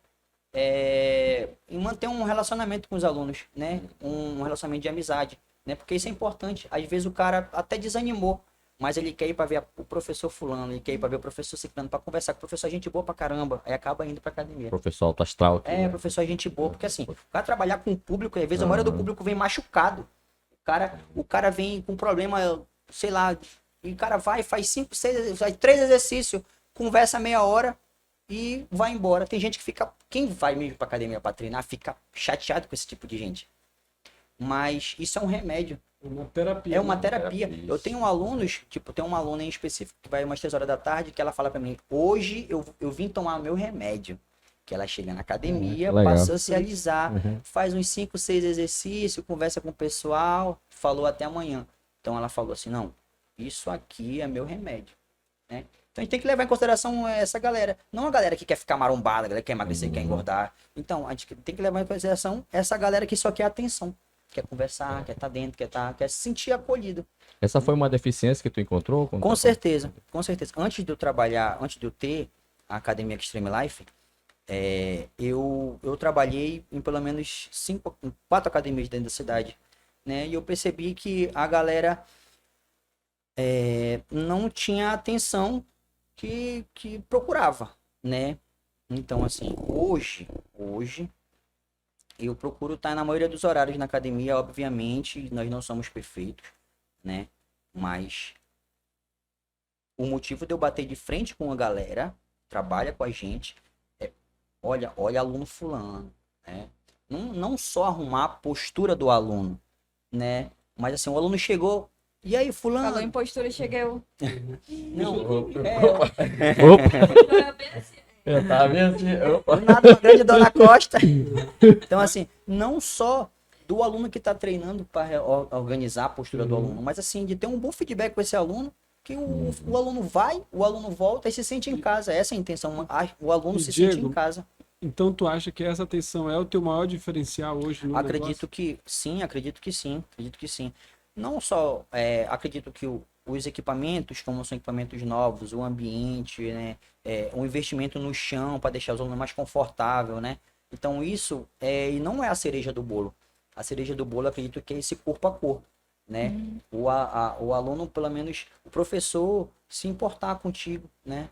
Em manter um relacionamento com os alunos, né? Um relacionamento de amizade, né? Porque isso é importante. Às vezes o cara até desanimou, mas ele quer ir pra ver o professor fulano, ele quer ir pra ver o professor ciclano, pra conversar com o professor, é gente boa pra caramba, aí acaba indo pra academia. Professor alto astral aqui. É, professor é gente boa, porque assim, o cara trabalhar com o público, às vezes a maioria do público vem machucado. O cara vem com problema, sei lá, e o cara vai, faz 5, 6, faz 3 exercícios, conversa meia hora e vai embora. Tem gente que fica, quem vai mesmo pra academia pra treinar, fica chateado com esse tipo de gente. Mas isso é um remédio. Uma terapia. É uma né? terapia. Eu tenho alunos, tipo, tem uma aluna em específico que vai umas 3 horas da tarde, que ela fala pra mim, hoje eu vim tomar meu remédio. Que ela chega na academia legal. pra socializar, Uhum. faz uns 5, 6 exercícios, conversa com o pessoal, falou até amanhã. Então ela falou assim, não, isso aqui é meu remédio, né? Então a gente tem que levar em consideração essa galera. Não a galera que quer ficar marombada, a galera que quer emagrecer, quer engordar. Então a gente tem que levar em consideração essa galera que só quer atenção. Quer conversar, quer estar dentro, quer se sentir acolhido. Essa foi uma deficiência que tu encontrou? quando Com tá- certeza, com certeza. Antes de eu trabalhar, antes de eu ter a Academia Extreme Life, eu trabalhei em pelo menos 4 academias dentro da cidade, né? E eu percebi que a galera não tinha a atenção que procurava, né? Então, assim, hoje eu procuro estar na maioria dos horários na academia, obviamente, nós não somos perfeitos, né? Mas o motivo de eu bater de frente com a galera, trabalha com a gente, olha aluno fulano, né? Não só arrumar a postura do aluno, né? Mas assim, o aluno chegou, e aí, fulano? Falou em postura, cheguei eu. Não, Eu tava vendo assim, opa. do nada, uma grande dor na costa. Então, assim, não só do aluno que está treinando para organizar a postura do aluno, mas assim, de ter um bom feedback com esse aluno, que o aluno vai, o aluno volta e se sente em casa. Essa é a intenção, o aluno se sente Diego, em casa. Então tu acha que essa atenção é o teu maior diferencial hoje no Acredito negócio? que sim, acredito que sim. Não só, acredito que os equipamentos, como são equipamentos novos, o ambiente, né, um investimento no chão para deixar os alunos mais confortável, né? Então isso e não é a cereja do bolo. A cereja do bolo, acredito que é esse corpo a corpo, né? O aluno, pelo menos, o professor se importar contigo, né?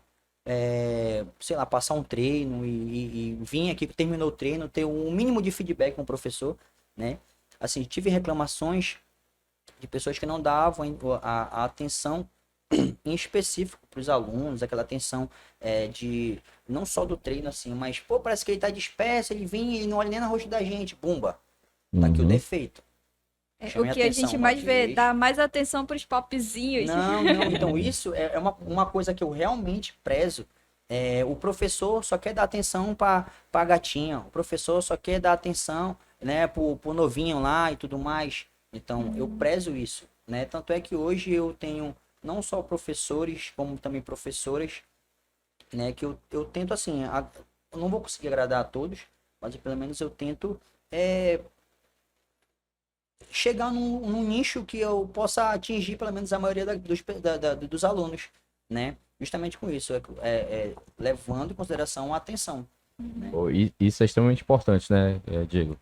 Sei lá, passar um treino e vir aqui, terminou o treino, ter um mínimo de feedback com o professor, né? Assim, tive reclamações de pessoas que não davam a atenção em específico para os alunos, aquela atenção de não só do treino assim, mas pô, parece que ele tá disperso, ele vinha e não olha nem no rosto da gente, bumba, tá aqui o defeito. Chame O que a atenção gente uma mais vê, vez. dá mais atenção pros popzinhos. Não, então isso é uma coisa que eu realmente prezo. O professor só quer dar atenção para a gatinha, o professor só quer dar atenção, né, pro novinho lá e tudo mais. Então, eu prezo isso, né? Tanto é que hoje eu tenho não só professores, como também professoras, né, que eu tento assim, eu não vou conseguir agradar a todos, mas pelo menos eu tento chegar num nicho que eu possa atingir pelo menos a maioria dos alunos, né? Justamente com isso, levando em consideração a atenção. Pô, isso é extremamente importante, né, Diego?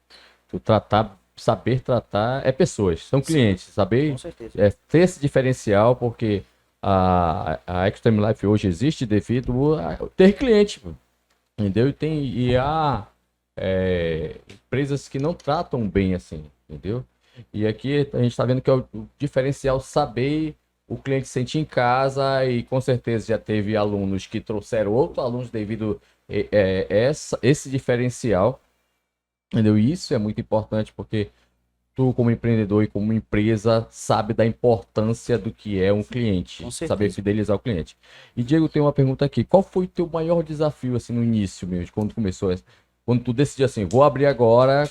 Saber tratar pessoas, são clientes, saber Com certeza. ter esse diferencial, porque a Extreme Life hoje existe devido a ter cliente, pô, entendeu? E há empresas que não tratam bem assim, entendeu? E aqui a gente está vendo que é o diferencial saber o cliente se sentir em casa, e com certeza já teve alunos que trouxeram outros alunos devido esse diferencial, entendeu? E isso é muito importante porque tu, como empreendedor e como empresa, sabe da importância do que é um cliente, Com certeza. saber fidelizar o cliente. E Diego, tem uma pergunta aqui: qual foi o teu maior desafio assim no início mesmo, quando começou, quando tu decidiu assim, vou abrir agora?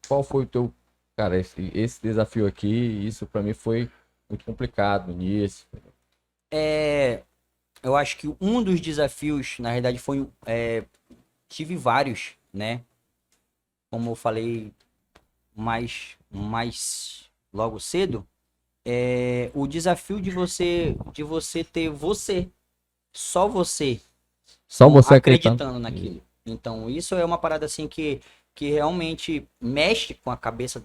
Qual foi o teu, cara, esse desafio aqui? Isso para mim foi muito complicado no início. Eu acho que um dos desafios, na realidade, foi tive vários, né? Como eu falei mais logo cedo, o desafio de você ter só você Só você acreditando. acreditando naquilo. Então, isso é uma parada assim que realmente mexe com a cabeça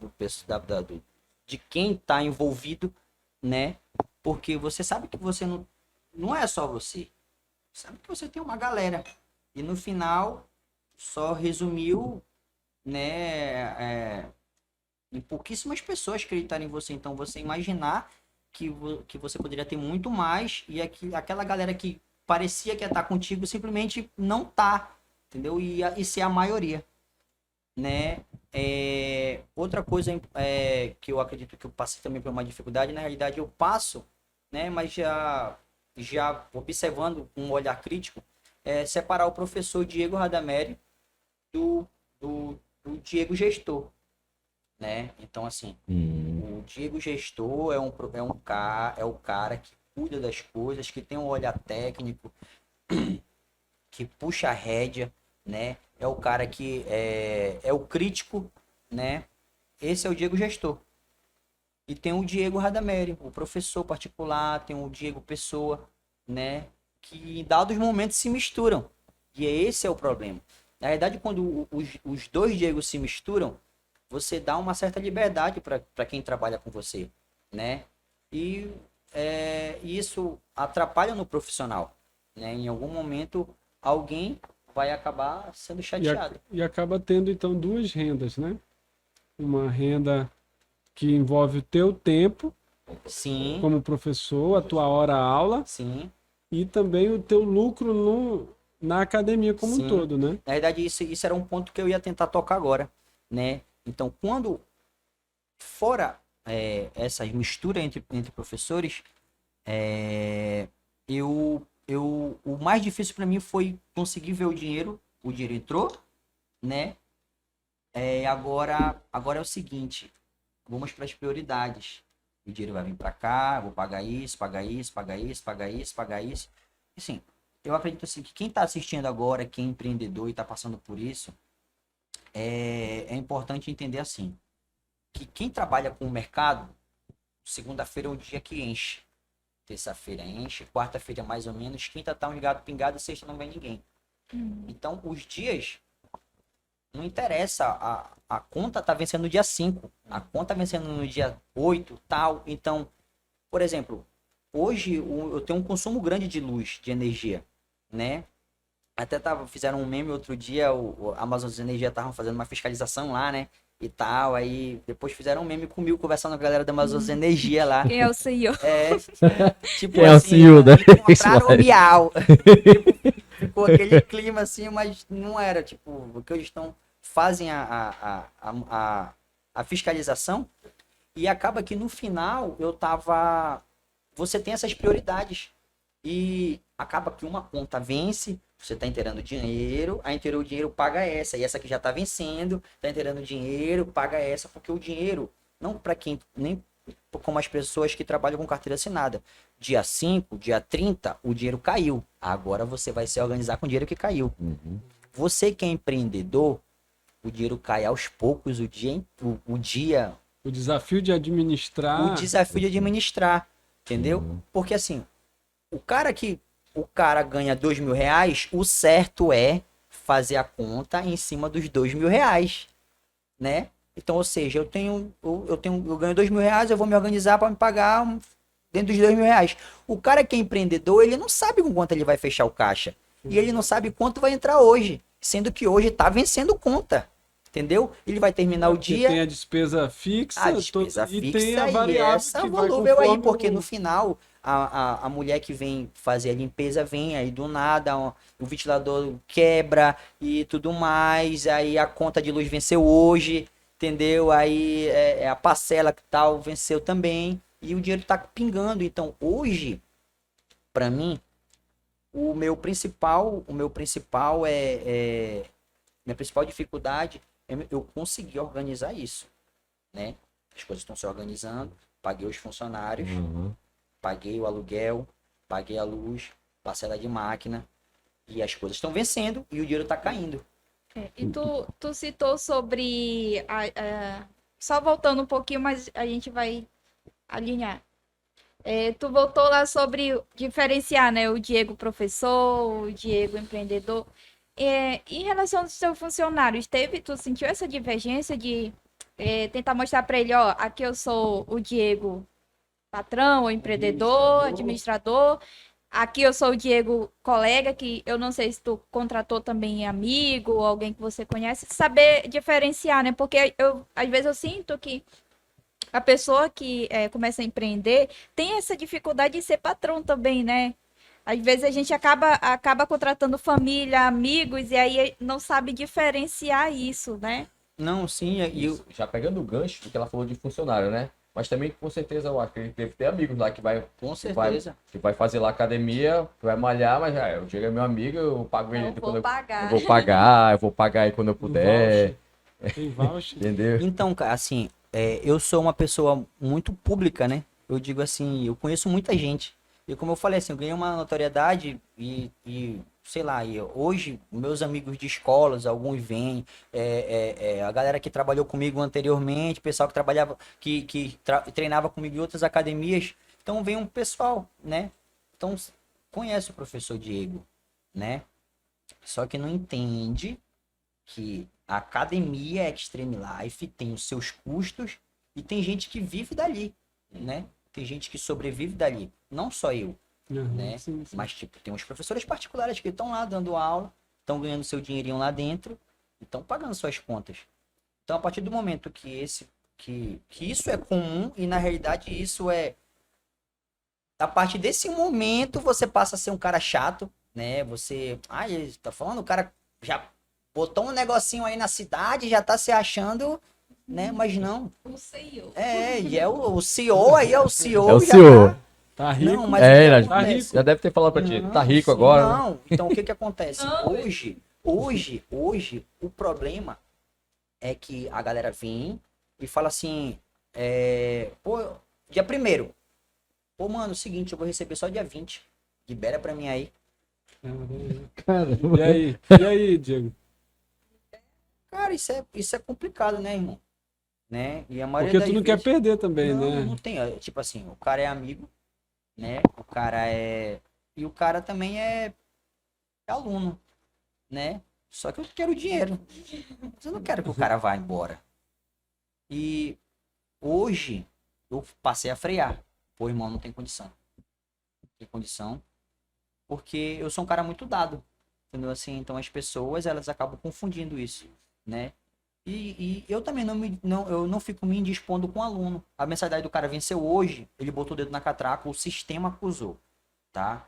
de quem está envolvido, né? Porque você sabe que você não é só você. Sabe que você tem uma galera. E no final, só resumiu, né, em pouquíssimas pessoas acreditarem em você. Então, você imaginar que você poderia ter muito mais e aquela galera que parecia que ia estar contigo simplesmente não tá, entendeu? E ser a maioria, né? Outra coisa que eu acredito que eu passei também por uma dificuldade, na realidade eu passo, né? Mas já observando com um olhar crítico, separar o professor Diego Radameri do Diego Gestor, né? Então, assim, o Diego Gestor é o cara que cuida das coisas, que tem um olhar técnico, que puxa a rédea, né? É o cara que é o crítico, né? Esse é o Diego Gestor. E tem o Diego Radameri, o professor particular, tem o Diego Pessoa, né? Que em dados momentos se misturam. E esse é o problema. Na verdade, quando os dois Diegos se misturam, você dá uma certa liberdade para quem trabalha com você, né? E isso atrapalha no profissional, né? Em algum momento, alguém vai acabar sendo chateado. E acaba tendo, então, duas rendas, né? Uma renda que envolve o teu tempo Sim, como professor, a tua hora-aula, sim, e também o teu lucro na academia como sim. um todo, né? Na verdade, isso era um ponto que eu ia tentar tocar agora, né? Então, quando fora essa mistura entre professores, o mais difícil para mim foi conseguir ver o dinheiro entrou, né? Agora é o seguinte, vamos para as prioridades. O dinheiro vai vir para cá, vou pagar isso, pagar isso, pagar isso, pagar isso, pagar isso. Assim, eu acredito assim que quem está assistindo agora, quem é empreendedor e está passando por isso, é importante entender assim, que quem trabalha com o mercado, segunda-feira é o dia que enche, terça-feira enche, quarta-feira mais ou menos, quinta tá um gato pingado e sexta não vem ninguém. Então, os dias, não interessa, a conta tá vencendo no dia 5, a conta tá vencendo no dia 8, tal. Então, por exemplo, hoje eu tenho um consumo grande de luz, de energia, né? Até fizeram um meme outro dia, o Amazonas Energia estavam fazendo uma fiscalização lá, né? E tal, aí depois fizeram um meme comigo, conversando com a galera da Amazonas Energia lá. Quem é o CEO? Tipo Quem é o assim, CEO da encontraram o Smile? Bial. Tipo, ficou aquele clima assim, mas não era, tipo, o que eles fazem a fiscalização e acaba que no final você tem essas prioridades e acaba que uma conta vence, você está inteirando dinheiro, aí inteirou o dinheiro, paga essa, e essa que já está vencendo, está inteirando dinheiro, paga essa, porque o dinheiro, não para quem, nem como as pessoas que trabalham com carteira assinada. Dia 5, dia 30, o dinheiro caiu. Agora você vai se organizar com o dinheiro que caiu. Você que é empreendedor, o dinheiro cai aos poucos, o dia, O desafio de administrar. o desafio de administrar, entendeu? Porque assim, o cara ganha R$2.000, o certo é fazer a conta em cima dos R$2.000, né? Então, ou seja, eu ganho R$2.000, eu vou me organizar para me pagar dentro dos R$2.000. O cara que é empreendedor, ele não sabe com quanto ele vai fechar o caixa. E ele não sabe quanto vai entrar hoje, sendo que hoje está vencendo conta. Entendeu? Ele vai terminar o dia. Tem a despesa fixa, E tem a e variável essa que vai volúvel aí, conforme porque no final a mulher que vem fazer a limpeza vem aí do nada, o ventilador quebra e tudo mais, aí a conta de luz venceu hoje, entendeu? Aí a parcela que tal venceu também e o dinheiro tá pingando. Então hoje, para mim, minha principal dificuldade é eu conseguir organizar isso, né? As coisas estão se organizando, paguei os funcionários, paguei o aluguel, paguei a luz, parcela de máquina, e as coisas estão vencendo e o dinheiro está caindo. E tu citou sobre. Só voltando um pouquinho, mas a gente vai alinhar. Tu voltou lá sobre diferenciar, né? O Diego professor, o Diego empreendedor. Em relação aos seus funcionários, tu sentiu essa divergência de tentar mostrar para ele, ó, aqui eu sou o Diego patrão ou empreendedor, administrador. Aqui eu sou o Diego, colega, que eu não sei se tu contratou também amigo ou alguém que você conhece, saber diferenciar, né? Porque às vezes eu sinto que a pessoa que começa a empreender tem essa dificuldade de ser patrão também, né? Às vezes a gente acaba contratando família, amigos, e aí não sabe diferenciar isso, né? Não, sim, e eu, Isso. Já pegando o gancho do que ela falou de funcionário, né? Mas também, com certeza, eu acho que ele deve ter amigos lá com que vai, certeza. que vai fazer lá academia, que vai malhar, mas o Diego é meu amigo, eu pago ele Eu quando vou pagar. eu vou pagar, eu vou pagar aí quando eu Um puder, voucher. Tem voucher. entendeu? Então, cara, assim, eu sou uma pessoa muito pública, né? Eu digo assim, eu conheço muita gente. E como eu falei, assim, eu ganhei uma notoriedade sei lá, e hoje, meus amigos de escolas, alguns vêm, a galera que trabalhou comigo anteriormente, pessoal que trabalhava, treinava comigo em outras academias. Então, vem um pessoal, né? Então, conhece o professor Diego, né? Só que não entende que a academia Extreme Life tem os seus custos e tem gente que vive dali, né? Tem gente que sobrevive dali, não só eu, né? Sim, sim. Mas tipo, tem uns professores particulares que estão lá dando aula, estão ganhando seu dinheirinho lá dentro e estão pagando suas contas. Então, a partir do momento que isso é comum e na realidade isso a partir desse momento você passa a ser um cara chato, né? Você, ele tá falando, o cara já botou um negocinho aí na cidade, já tá se achando, né? Mas não. O CEO. E é o CEO aí, é o CEO. É o já CEO. tá- Tá rico. Não, mas É, o que ele acontece? já deve ter falado pra ti, tá rico sim, agora, né? Não, então o que acontece? Não, Hoje, o problema é que a galera vem e fala assim, pô, dia 1º, pô, mano, é o seguinte, eu vou receber só dia 20, libera pra mim aí. E aí? E aí, Diego? Cara, isso é complicado, né, irmão? Né? E a maioria Porque das tu não quer vezes... perder também, Não, né? não tem. Tipo assim, o cara é amigo, né? O cara é. E o cara também é aluno, né? Só que eu quero dinheiro. Eu não quero que o cara vá embora. E hoje eu passei a frear. Pô, irmão, não tem condição. Não tem condição. Porque eu sou um cara muito dado. Entendeu? Assim, então as pessoas, elas acabam confundindo isso, né? E eu também eu não fico me indispondo com o aluno. A mensalidade do cara venceu hoje, ele botou o dedo na catraca, o sistema acusou, tá?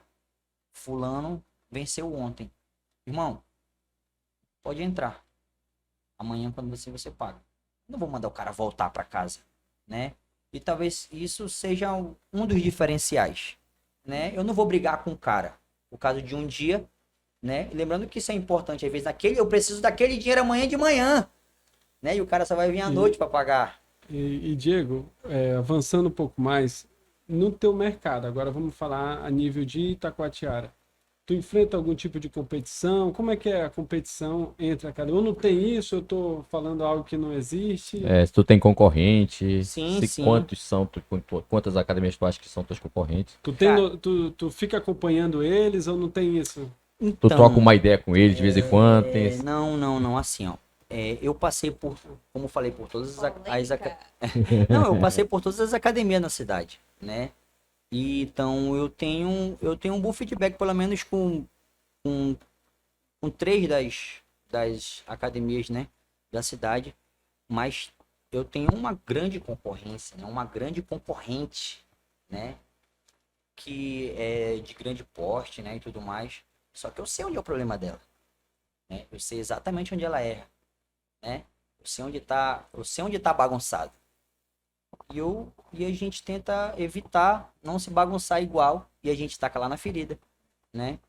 Fulano venceu ontem. Irmão, pode entrar. Amanhã, quando você paga. Não vou mandar o cara voltar para casa, né? E talvez isso seja um dos diferenciais, né? Eu não vou brigar com o cara. Por causa de um dia, né? E lembrando que isso é importante. Às vezes, eu preciso daquele dinheiro amanhã de manhã. Né? E o cara só vai vir à noite para pagar. E Diego, avançando um pouco mais, no teu mercado, agora vamos falar a nível de Itacoatiara. Tu enfrenta algum tipo de competição? Como é que é a competição entre a cada um? Não tem isso? Eu tô falando algo que não existe? Se tu tem concorrente, Sim, sim. quantas academias tu acha que são teus concorrentes? Cara, Tu fica acompanhando eles ou não tem isso? Tu troca uma ideia com eles de vez em quando? Tem Não, assim, ó. Eu passei como eu falei, por todas Polêmica. Não, eu passei por todas as academias na cidade, né? E, então eu tenho um bom feedback, pelo menos com 3 das academias, né, da cidade, mas eu tenho uma grande concorrência, né, uma grande concorrente, né, que é de grande porte, né, e tudo mais. Só que eu sei onde é o problema dela, né? Eu sei exatamente onde ela erra, né? Eu sei onde tá bagunçado. E a gente tenta evitar não se bagunçar igual e a gente taca lá na ferida, né?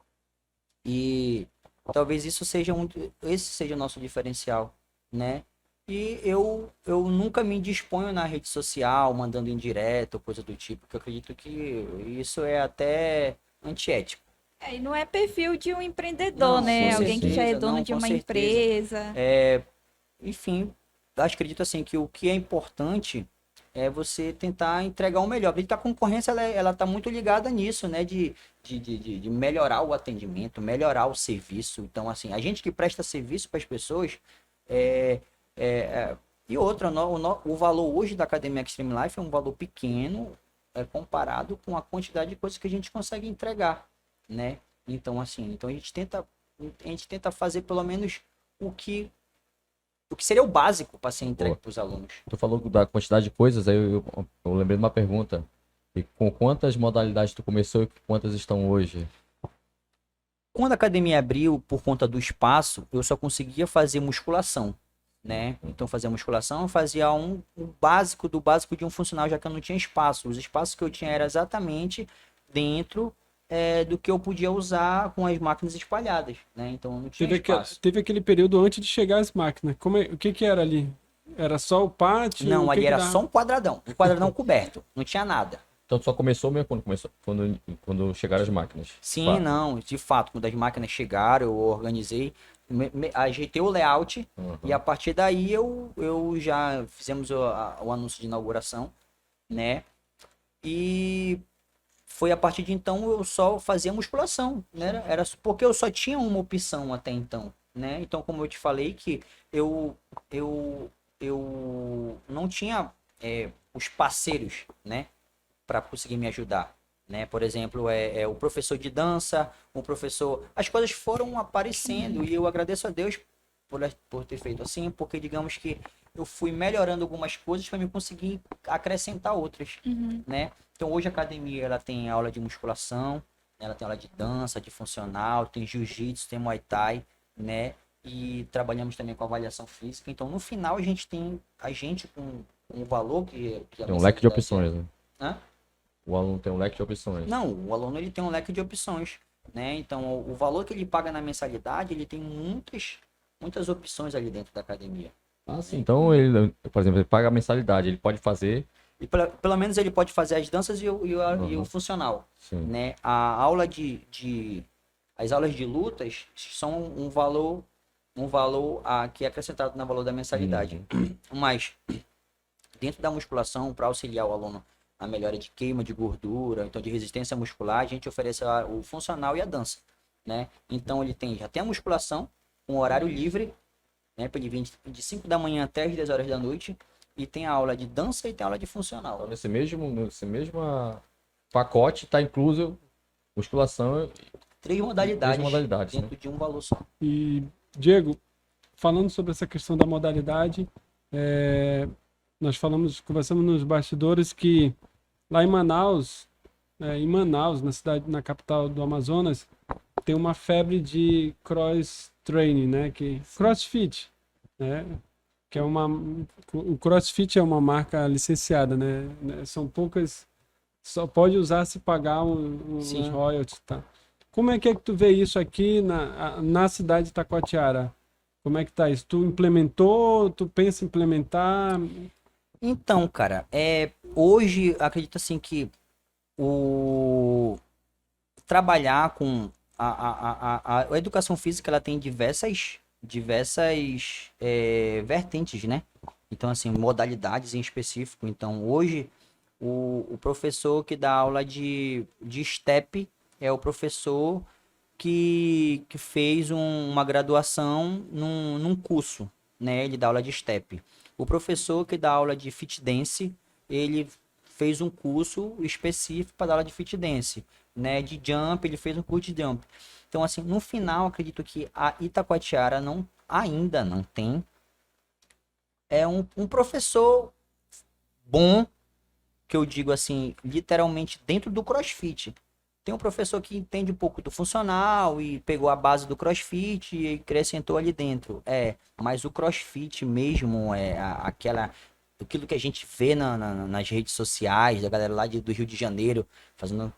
E talvez esse seja o nosso diferencial, né? E eu nunca me disponho na rede social, mandando indireta ou coisa do tipo, porque eu acredito que isso é até antiético. E não é perfil de um empreendedor, Não, né? com Alguém que já é certeza, dono não, de com uma certeza. empresa. Enfim, eu acredito assim que o que é importante é você tentar entregar o melhor. Acredito que a concorrência ela tá muito ligada nisso, né? De melhorar o atendimento, melhorar o serviço. Então, assim, a gente que presta serviço para as pessoas e outra, o valor hoje da Academia Extreme Life é um valor pequeno comparado com a quantidade de coisas que a gente consegue entregar, né? Então, assim, então a gente tenta fazer pelo menos o que seria o básico para ser entregue para os alunos. Tu falou da quantidade de coisas, aí eu lembrei de uma pergunta. E com quantas modalidades tu começou e quantas estão hoje? Quando a academia abriu, por conta do espaço, eu só conseguia fazer musculação, né? Então fazia musculação, eu fazia o básico do básico de um funcional, já que eu não tinha espaço. Os espaços que eu tinha era exatamente dentro do que eu podia usar com as máquinas espalhadas, né? Então eu não tinha espaço. Teve aquele período antes de chegar as máquinas. O que era ali? Era só o pátio? Não, ali que era dava? só um quadradão coberto, não tinha nada. Então tu só começou mesmo quando chegaram as máquinas. Sim, Fato. não, de fato, quando as máquinas chegaram, eu organizei, ajeitei o layout e a partir daí eu já fizemos o anúncio de inauguração, né? E foi a partir de então eu só fazia musculação, né? Era porque eu só tinha uma opção até então, né? Então, como eu te falei que eu não tinha os parceiros, né? Para conseguir me ajudar, né? Por exemplo, o professor de dança, o professor... As coisas foram aparecendo e eu agradeço a Deus por ter feito assim, porque digamos que eu fui melhorando algumas coisas para me conseguir acrescentar outras, né? Então hoje a academia ela tem aula de musculação, ela tem aula de dança, de funcional, tem jiu-jitsu, tem muay thai, né? E trabalhamos também com avaliação física. Então no final a gente com um valor que Tem um leque de opções, né? Hã? O aluno tem um leque de opções. Não, o aluno ele tem um leque de opções, né? Então, o valor que ele paga na mensalidade, ele tem muitas opções ali dentro da academia. Ah, sim. Então, ele, por exemplo, ele paga a mensalidade, ele pode fazer... E pelo menos ele pode fazer as danças e o funcional, Sim. né? A aula as aulas de lutas são um valor que é acrescentado no valor da mensalidade. Mas dentro da musculação, para auxiliar o aluno a melhora de queima de gordura, então de resistência muscular, a gente oferece o funcional e a dança, né? Então ele já tem a musculação, um horário livre, né? Para ele vir de 5 da manhã até as 10 horas da noite, e tem a aula de dança e tem a aula de funcional. Então, nesse mesmo pacote está incluso musculação. 3 modalidades né? dentro de um valor só. E, Diego, falando sobre essa questão da modalidade, nós conversamos nos bastidores que lá em Manaus, na capital do Amazonas, tem uma febre de cross training, né? CrossFit, né? Que o CrossFit é uma marca licenciada, né? São poucas, só pode usar se pagar uns royalties, tá? Como é que tu vê isso aqui na cidade de Taquatiara? Como é que tá isso? Tu implementou? Tu pensa em implementar? Então, cara, hoje acredito assim que trabalhar com a educação física, ela tem diversas vertentes, né? Então, assim, modalidades em específico. Então, hoje, o professor que dá aula de step é o professor que fez uma graduação num curso, né? Ele dá aula de step. O professor que dá aula de fit dance, ele fez um curso específico para dar aula de fit dance, né? De jump, ele fez um curso de jump. Então, assim, no final, acredito que a Itacoatiara ainda não tem um professor bom, que eu digo assim, literalmente dentro do CrossFit. Tem um professor que entende um pouco do funcional e pegou a base do CrossFit e acrescentou ali dentro. Mas o CrossFit mesmo aquilo que a gente vê nas redes sociais, da galera lá do Rio de Janeiro, fazendo...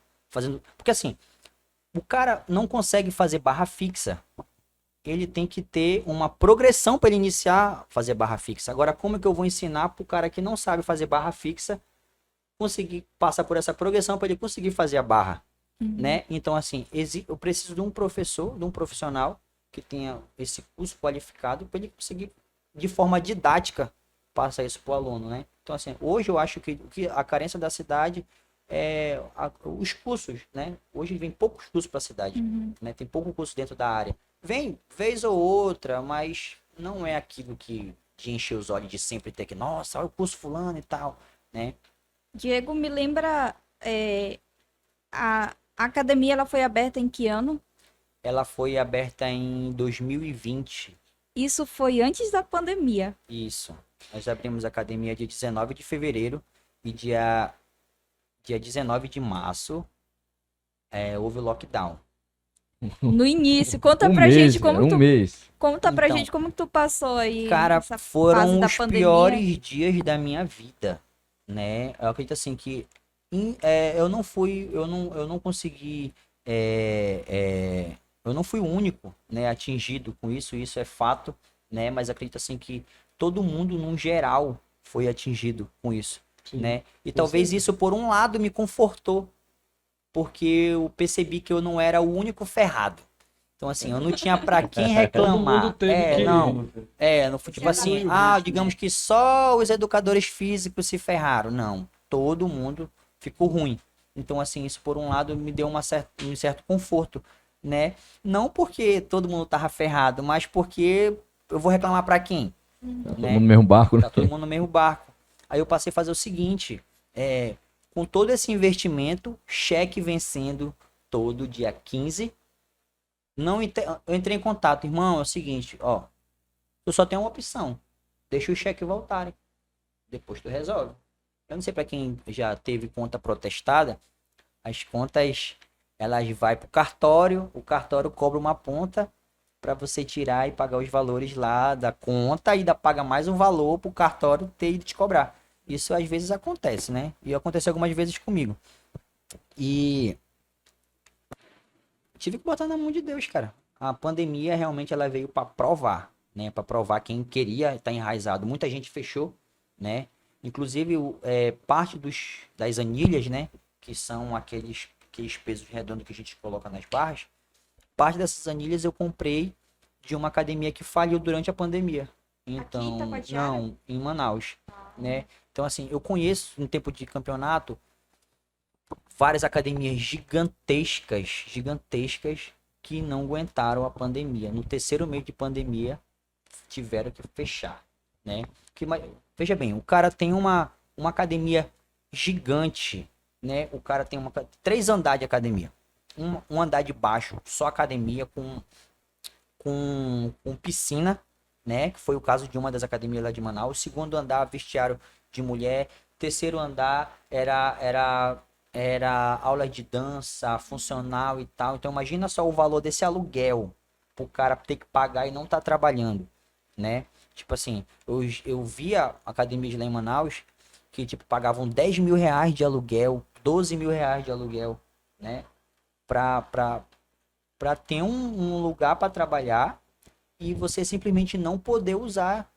Porque assim, o cara não consegue fazer barra fixa. Ele tem que ter uma progressão para ele iniciar a fazer barra fixa. Agora, como é que eu vou ensinar para o cara que não sabe fazer barra fixa conseguir passar por essa progressão para ele conseguir fazer a barra? Né? Então, assim, eu preciso de um professor, de um profissional que tenha esse curso qualificado para ele conseguir, de forma didática, passar isso para o aluno, né? Então, assim, hoje eu acho que a carência da cidade é os cursos, né? Hoje vem poucos cursos para a cidade, né? Tem pouco curso dentro da área. Vem vez ou outra, mas não é aquilo de encher os olhos de sempre ter que, nossa, olha o curso fulano e tal, né? Diego, me lembra a academia ela foi aberta em que ano? Ela foi aberta em 2020. Isso foi antes da pandemia. Isso. Nós abrimos a academia dia 19 de fevereiro e dia 19 de março houve o lockdown. No início, conta pra mês, gente como um tu mês. conta pra Então, gente como que tu passou aí Cara, essa fase foram da os pandemia. piores dias da minha vida, né? Eu acredito assim que eu não consegui, eu não fui o único, né, atingido com isso é fato, né? Mas acredito assim que todo mundo, num geral, foi atingido com isso, Sim. né? E talvez isso, por um lado, me confortou, porque eu percebi que eu não era o único ferrado. Então, assim, eu não tinha pra quem Todo reclamar. mundo teve que... Não foi tipo assim, digamos que só os educadores físicos se ferraram. Não, todo mundo ficou ruim. Então, assim, isso por um lado me deu um certo conforto, né? Não porque todo mundo tava ferrado, mas porque eu vou reclamar pra quem? Tá todo Né? mundo no mesmo barco, né? Tá todo mundo no mesmo barco. Aí eu passei a fazer o seguinte, com todo esse investimento, cheque vencendo todo dia 15. Eu entrei em contato, irmão, é o seguinte, ó, tu só tem uma opção, deixa o cheque voltarem, depois tu resolve. Eu não sei pra quem já teve conta protestada, as contas, elas vai pro cartório, o cartório cobra uma ponta pra você tirar e pagar os valores lá da conta e ainda paga mais um valor pro cartório ter de te cobrar. Isso às vezes acontece, né? E aconteceu algumas vezes comigo. E tive que botar na mão de Deus, cara. A pandemia realmente ela veio para provar, né? Para provar quem queria estar enraizado. Muita gente fechou, né? Inclusive parte das anilhas, né? Que são aqueles pesos redondos que a gente coloca nas barras. Parte dessas anilhas eu comprei de uma academia que falhou durante a pandemia. Então, Aqui em Itacoatiara? não, em Manaus, né? Então assim, eu conheço no tempo de campeonato várias academias gigantescas que não aguentaram a pandemia. No terceiro mês de pandemia, tiveram que fechar, né? Veja bem, o cara tem uma academia gigante, né? O cara tem 3 andares de academia. Um andar de baixo, só academia com piscina, né? Que foi o caso de uma das academias lá de Manaus. O segundo andar, vestiário de mulher. Terceiro andar era aula de dança, funcional e tal. Então imagina só o valor desse aluguel pro cara ter que pagar e não tá trabalhando, né? Tipo assim, eu via academias lá em Manaus que tipo pagavam 10 mil reais de aluguel, 12 mil reais de aluguel, né? Pra ter um lugar para trabalhar e você simplesmente não poder usar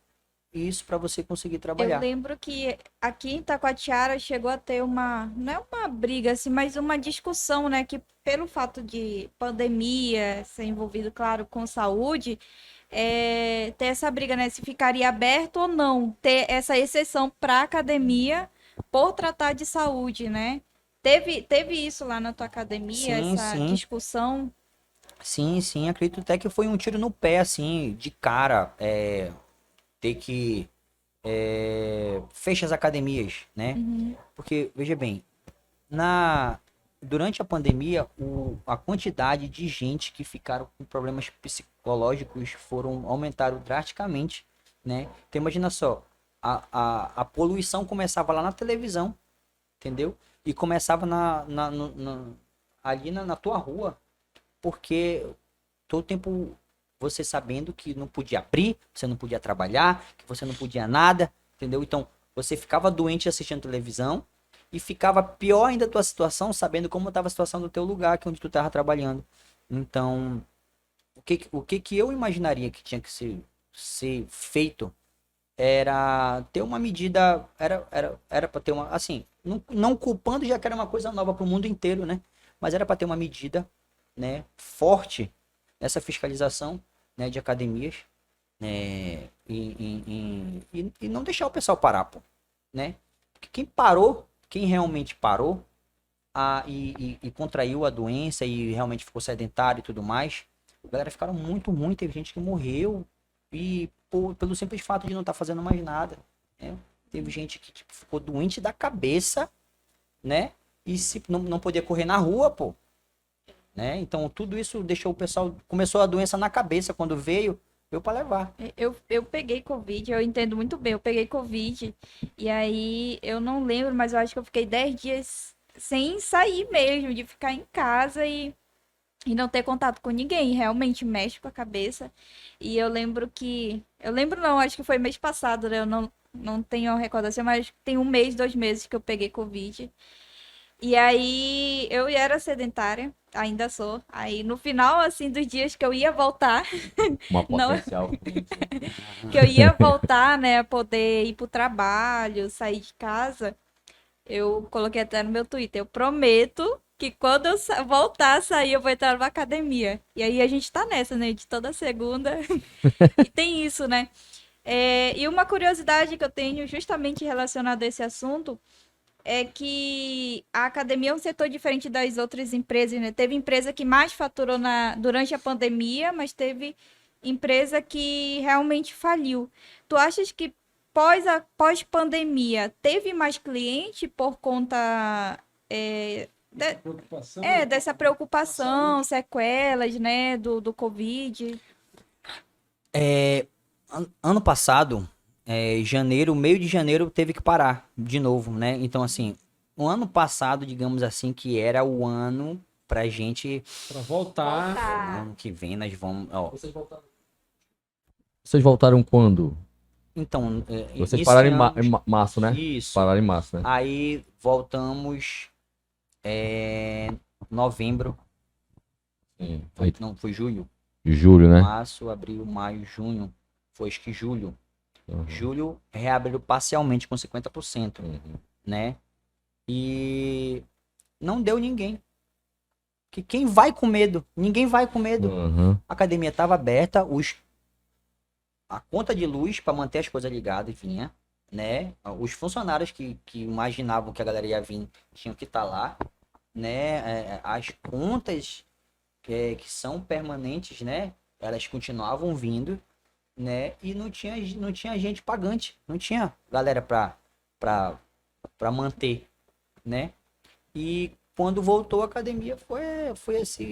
isso para você conseguir Eu trabalhar. lembro que aqui em Itacoatiara chegou a ter não é uma briga assim, mas uma discussão, né, que pelo fato de pandemia ser envolvido, claro, com saúde, ter essa briga, né, se ficaria aberto ou não, ter essa exceção para academia por tratar de saúde, né? Teve isso lá na tua academia, Sim, essa sim. discussão? Sim, acredito até que foi um tiro no pé, assim, de cara, ter que fechar as academias, né? Uhum. Porque, veja bem, durante a pandemia, a quantidade de gente que ficaram com problemas psicológicos aumentaram drasticamente, né? Então imagina só, a poluição começava lá na televisão, entendeu? E começava ali na tua rua, porque todo tempo você sabendo que não podia abrir, você não podia trabalhar, que você não podia nada, entendeu? Então, você ficava doente assistindo televisão e ficava pior ainda a tua situação, sabendo como estava a situação do teu lugar, que onde tu estava trabalhando. Então, o que eu imaginaria que tinha que ser feito era ter uma medida, era para ter uma, assim, não culpando, já que era uma coisa nova para o mundo inteiro, né? Mas era para ter uma medida, né, forte nessa fiscalização, né, de academias, né, e não deixar o pessoal parar, pô, né? Porque quem realmente parou e contraiu a doença e realmente ficou sedentário e tudo mais, a galera ficaram muito ruim, teve gente que morreu e pelo simples fato de não estar fazendo mais nada, né? Teve gente que tipo, ficou doente da cabeça, né? e se não poder correr na rua, pô. Né? Então tudo isso deixou o pessoal, começou a doença na cabeça quando veio para levar. Eu peguei Covid, eu entendo muito bem, eu peguei Covid, e aí eu não lembro, mas eu acho que eu fiquei 10 dias sem sair mesmo, de ficar em casa e não ter contato com ninguém, realmente mexe com a cabeça. E eu lembro não, acho que foi mês passado, né? Eu não tenho a recordação, mas tem 1 mês, 2 meses que eu peguei Covid. E aí eu era sedentária, ainda sou. Aí no final, assim, dos dias que eu ia voltar, Uma não, potencial. que eu ia voltar, né, a poder ir pro trabalho, sair de casa, eu coloquei até no meu Twitter, eu prometo que quando eu voltar a sair, eu vou entrar numa academia. E aí a gente tá nessa, né, de toda segunda. E tem isso, né? E uma curiosidade que eu tenho justamente relacionada a esse assunto é que a academia é um setor diferente das outras empresas, né? Teve empresa que mais faturou durante a pandemia, mas teve empresa que realmente faliu. Tu achas que pós-pandemia teve mais cliente por conta Preocupação. dessa preocupação, sequelas, né, do Covid? Ano passado, janeiro, meio de janeiro, teve que parar de novo, né? Então, assim, o ano passado, digamos assim, que era o ano pra gente. Para voltar. Ano que vem nós vamos. Ó, Vocês voltaram quando? então, Vocês esse pararam ano- em março, né? Isso. Pararam em março, né? Aí voltamos novembro. Sim. Aí, Não, foi julho. julho, né? Março, abril, maio, junho. Foi acho que julho. Uhum. Julho reabriu parcialmente com 50%, Uhum. né? E não deu ninguém. Que quem vai com medo? Ninguém vai com medo. Uhum. A academia estava aberta, a conta de luz para manter as coisas ligadas vinha, né? Os funcionários que imaginavam que a galera ia vir tinham que estar lá, né? As contas que são permanentes, né? Elas continuavam vindo, né? E não tinha gente pagante, não tinha galera para manter, né? E quando voltou a academia foi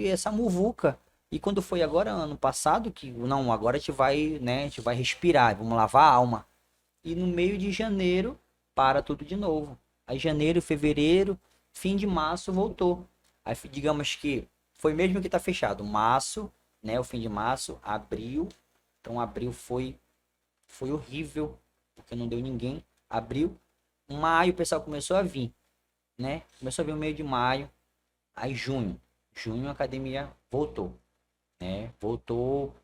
essa muvuca. E quando foi agora, ano passado, que não, agora a gente vai, né, a gente vai respirar, vamos lavar a alma. E no meio de janeiro, para tudo de novo. Aí janeiro, fevereiro, fim de março, voltou. Aí digamos que foi mesmo que tá fechado. Março, né, o fim de março, abril. Então abril foi horrível, porque não deu ninguém. Abril, maio o pessoal começou a vir, né? Começou a vir o meio de maio. Aí junho a academia voltou. Voltou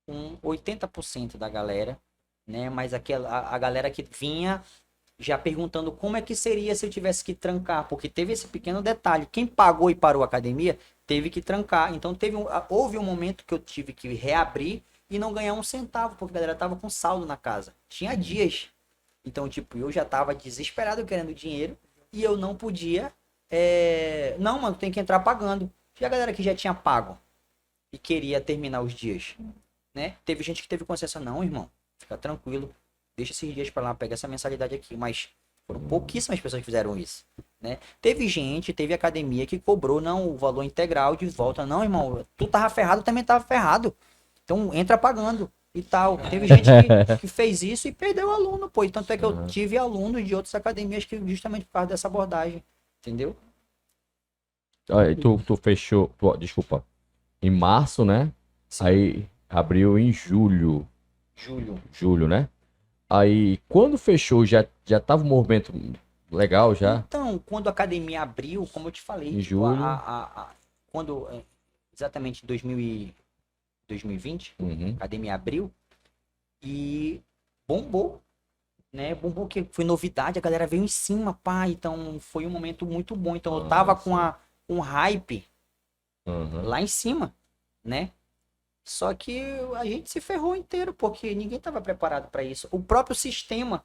com 80% da galera, né? Mas a galera que vinha já perguntando como é que seria se eu tivesse que trancar, porque teve esse pequeno detalhe. Quem pagou e parou a academia teve que trancar. Então houve um momento que eu tive que reabrir e não ganhar um centavo, porque a galera tava com saldo na casa. Tinha dias. Então, tipo, eu já tava desesperado querendo dinheiro e eu não podia. Não, mano, tem que entrar pagando. E a galera que já tinha pago e queria terminar os dias, né? Teve gente que teve consciência, não, irmão, fica tranquilo, deixa esses dias pra lá, pega essa mensalidade aqui, mas foram pouquíssimas pessoas que fizeram isso, né? Teve academia que cobrou, não, o valor integral de volta, não, irmão, tu tava ferrado, eu também tava ferrado, então entra pagando e tal. Teve gente que fez isso e perdeu aluno, pô, e tanto é que eu tive alunos de outras academias que justamente por causa dessa abordagem, entendeu? Aí tu fechou, desculpa, em março, né? Sim. Aí abriu em julho. Julho, né? Aí quando fechou já tava um movimento legal já. Então, quando a academia abriu, como eu te falei, Em tipo, julho. quando exatamente 2020, Uhum. a academia abriu e bombou, né? Bombou que foi novidade, a galera veio em cima, pá, então foi um momento muito bom. Então eu tava com um hype Uhum. lá em cima, né? Só que a gente se ferrou inteiro, porque ninguém estava preparado para isso. O próprio sistema,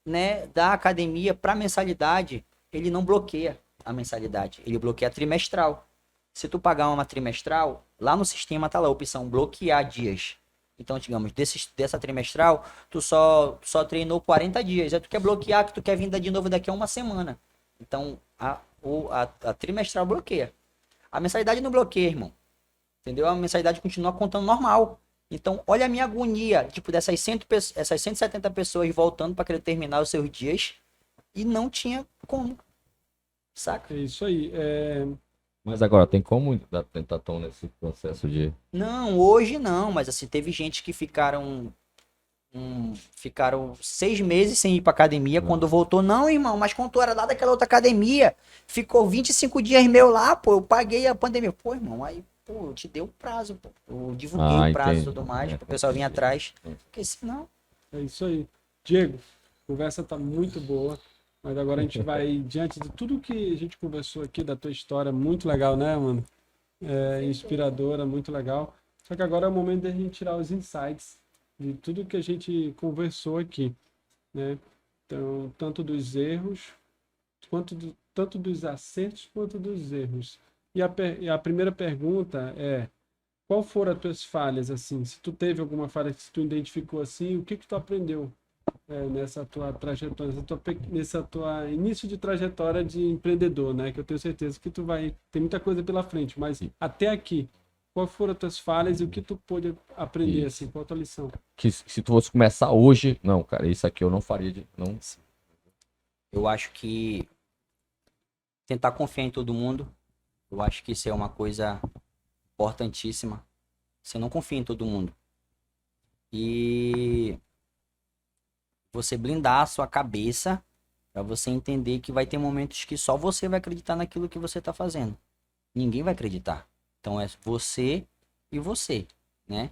né, da academia para mensalidade, ele não bloqueia a mensalidade, ele bloqueia a trimestral. Se tu pagar uma trimestral, lá no sistema tá lá a opção bloquear dias. Então, digamos, dessa trimestral, tu só treinou 40 dias. Aí tu quer bloquear, que tu quer vir de novo daqui a uma semana. Então, a trimestral bloqueia. A mensalidade não bloqueia, irmão. Entendeu? A mensalidade continua contando normal. Então, olha a minha agonia, tipo, essas 170 pessoas voltando para querer terminar os seus dias e não tinha como. Saca? É isso aí. Mas agora, tem como dar tentação nesse processo de... Não, hoje não, mas assim, teve gente que ficaram 6 meses sem ir pra academia. Quando voltou, não, irmão, mas quando tu era lá daquela outra academia, ficou 25 dias meu lá, pô, eu paguei a pandemia. Pô, irmão, aí, pô, eu te dei o prazo, pô. Eu divulguei o prazo e entendi. tudo mais, pro pessoal vir atrás. Porque senão... É isso aí. Diego, a conversa tá muito boa, mas agora a gente vai, diante de tudo que a gente conversou aqui, da tua história, muito legal, né, mano? Inspiradora, muito legal. Só que agora é o momento da gente tirar os insights de tudo que a gente conversou aqui, né? Então, tanto dos erros, tanto dos acertos quanto dos erros. E a primeira pergunta é: qual foram as tuas falhas, assim? Se tu teve alguma falha que tu identificou assim, o que tu aprendeu nessa tua trajetória, nessa tua início de trajetória de empreendedor, né? Que eu tenho certeza que tem muita coisa pela frente, mas até aqui, quais foram as tuas falhas e o que tu pôde aprender, assim? Qual a tua lição? Que se tu fosse começar hoje... Não, cara, isso aqui eu não faria não. Eu acho que tentar confiar em todo mundo, eu acho que isso é uma coisa importantíssima. Você não confia em todo mundo. E você blindar a sua cabeça para você entender que vai ter momentos que só você vai acreditar naquilo que você tá fazendo. Ninguém vai acreditar. Então é você e você, né?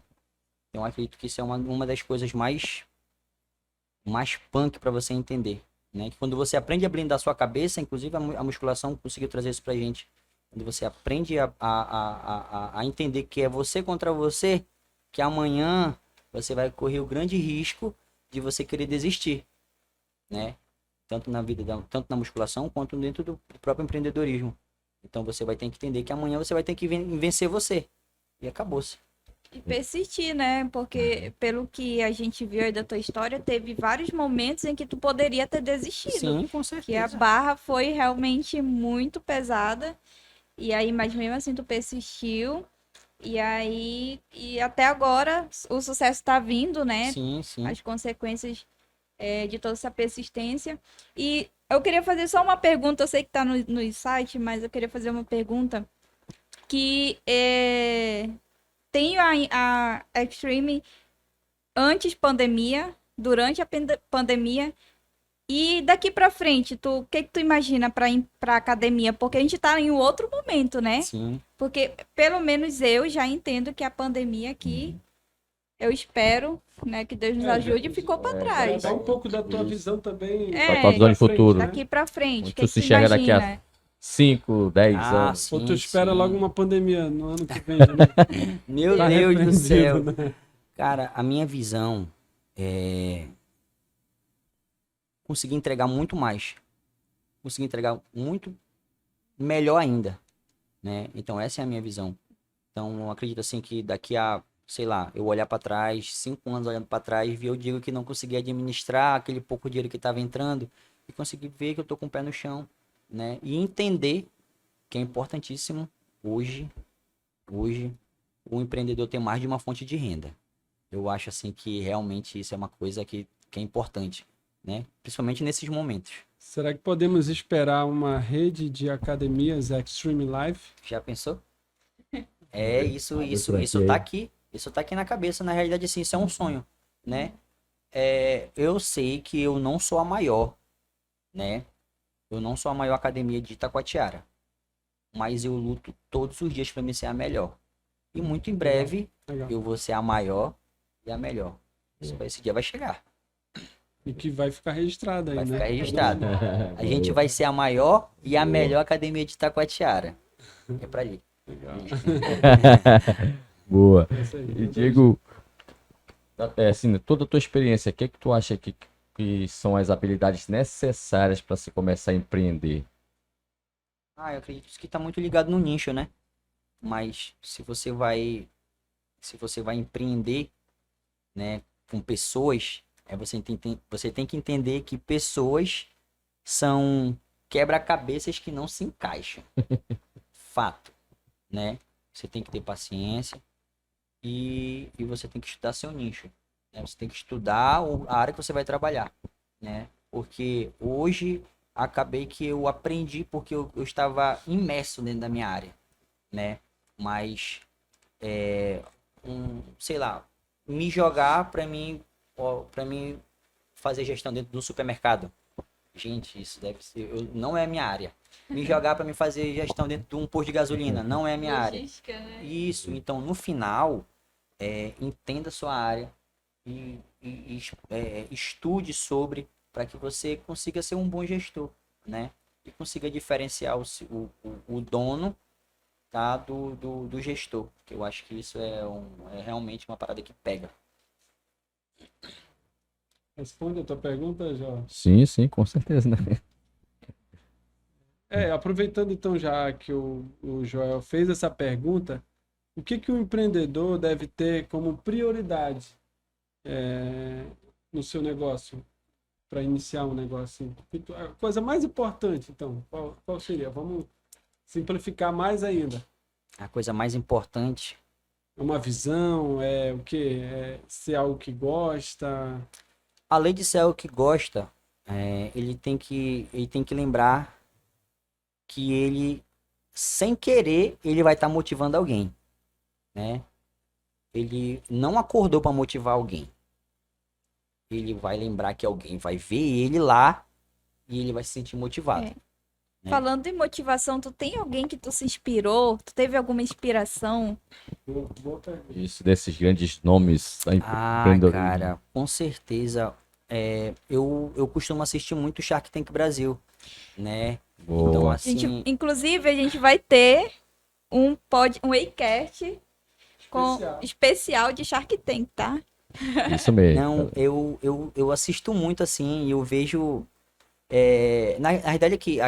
Então eu acredito que isso é uma das coisas mais punk para você entender, né? Que quando você aprende a blindar a sua cabeça, inclusive a musculação conseguiu trazer isso pra gente. Quando você aprende a entender que é você contra você, que amanhã você vai correr o grande risco de você querer desistir, né? Tanto tanto na musculação quanto dentro do próprio empreendedorismo. Então você vai ter que entender que amanhã você vai ter que vencer você. E acabou-se. E persistir, né? Porque pelo que a gente viu aí da tua história, teve vários momentos em que tu poderia ter desistido. Sim, com Que a certeza. barra foi realmente muito pesada. E aí, mas mesmo assim tu persistiu. E aí, e até agora o sucesso tá vindo, né? Sim, sim. As consequências de toda essa persistência. E eu queria fazer só uma pergunta, eu sei que tá no site, mas eu queria fazer uma pergunta que tem a Extreme antes pandemia, durante a pandemia e daqui pra frente, o que tu imagina pra ir pra academia? Porque a gente tá em um outro momento, né? Sim. Porque pelo menos eu já entendo que a pandemia aqui, eu espero, né, que Deus nos ajude, ficou pra trás. Dá um pouco da tua visão também. Pra tua visão de futuro. Daqui pra frente, o Onde que tu que se tu enxerga daqui a imagina? 5, 10 Ah, anos. sim, Ou tu espera sim. logo uma pandemia no ano que vem, né? Meu Tá Deus do repreendido, céu. né? Cara, a minha visão é conseguir entregar muito mais. Conseguir entregar muito melhor ainda, né? Então essa é a minha visão. Então eu acredito assim que daqui a, sei lá, eu olhar para trás, 5 anos olhando para trás, eu digo que não consegui administrar aquele pouco dinheiro que estava entrando e conseguir ver que eu tô com o pé no chão, né? E entender que é importantíssimo hoje o empreendedor ter mais de uma fonte de renda. Eu acho assim que realmente isso é uma coisa que é importante, né? Principalmente nesses momentos. Será que podemos esperar uma rede de academias Extreme Life? Já pensou? É isso por tá aqui. aqui. Isso tá aqui na cabeça. Na realidade, assim, isso é um sonho, né? Eu sei que eu não sou a maior, né? Eu não sou a maior academia de Itacoatiara. Mas eu luto todos os dias para me ser a melhor. E muito em breve Legal. eu vou ser a maior e a melhor. Esse dia vai chegar. E que vai ficar registrado aí, Vai né? ficar registrado. A gente vai ser a maior e a melhor academia de Itacoatiara. É pra ali. Legal. Boa. É isso aí. E Diego, assim, toda a tua experiência, o que é que tu acha que são as habilidades necessárias para se começar a empreender? Eu acredito que tá muito ligado no nicho, né? Mas se você vai empreender, né, com pessoas, você tem que entender que pessoas são quebra-cabeças que não se encaixam. Fato, né? Você tem que ter paciência e você tem que estudar seu nicho, né? Você tem que estudar a área que você vai trabalhar, né? Porque hoje acabei que eu aprendi porque eu estava imerso dentro da minha área, né? Mas, sei lá, me jogar para mim fazer gestão dentro de um supermercado. Gente, isso deve ser, não é a minha área. Me jogar para me fazer gestão dentro de um posto de gasolina, não é a minha área. Logística, né? Isso, então no final, entenda a sua área e estude sobre para que você consiga ser um bom gestor, né? E consiga diferenciar o dono, tá, do gestor. Que eu acho que isso é realmente uma parada que pega. Responde a tua pergunta, Jó. Sim, com certeza, né? Aproveitando então já que o Joel fez essa pergunta, o que o empreendedor deve ter como prioridade no seu negócio, para iniciar um negócio? A coisa mais importante, então, qual seria? Vamos simplificar mais ainda. A coisa mais importante, É uma visão, é o quê? É ser algo que gosta. além de ser o que gosta, ele tem que lembrar que ele, sem querer, ele vai estar motivando alguém, né? Ele não acordou para motivar alguém. Ele vai lembrar que alguém vai ver ele lá e ele vai se sentir motivado. É. Falando em motivação, tu tem alguém que tu se inspirou? Tu teve alguma inspiração? Boa pergunta. Isso, desses grandes nomes da Ah, empreendedorismo. cara, com certeza. Eu costumo assistir muito Shark Tank Brasil, né? Boa. Então, Inclusive, a gente vai ter um Acast especial de Shark Tank, tá? Isso mesmo. não, eu assisto muito assim, e eu vejo. Na verdade é que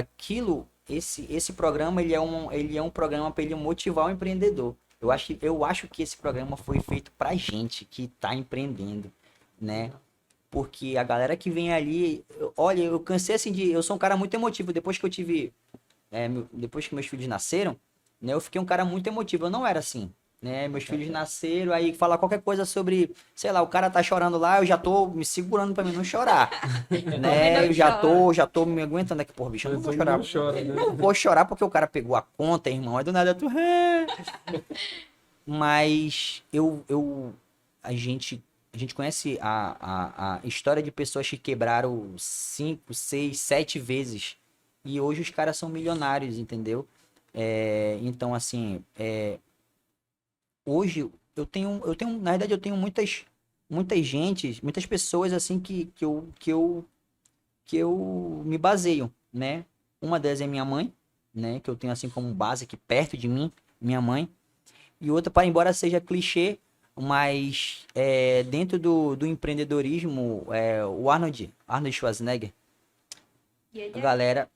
esse programa ele é um programa para ele motivar o empreendedor. Eu acho que esse programa foi feito pra gente que tá empreendendo, né? Porque a galera que vem ali, olha, eu cansei assim eu sou um cara muito emotivo. Depois que eu tive, depois que meus filhos nasceram, né, eu fiquei um cara muito emotivo. Eu não era assim, né? Meus filhos nasceram, aí falar qualquer coisa sobre, sei lá, o cara tá chorando lá, eu já tô me segurando pra mim não chorar, né? Eu já tô me aguentando aqui, porra, bicho, eu não vou chorar. Não chora, né? Não vou chorar porque o cara pegou a conta, irmão. Aí do nada eu tô. Mas a gente conhece a história de pessoas que quebraram 5, 6, 7 vezes. E hoje os caras são milionários, entendeu? Então, assim, hoje na verdade, eu tenho muitas pessoas assim que eu me baseio, né? Uma delas é minha mãe, né? Que eu tenho assim como base aqui perto de mim, minha mãe. E outra, para embora seja clichê, mas dentro do empreendedorismo, o Arnold Schwarzenegger, E ele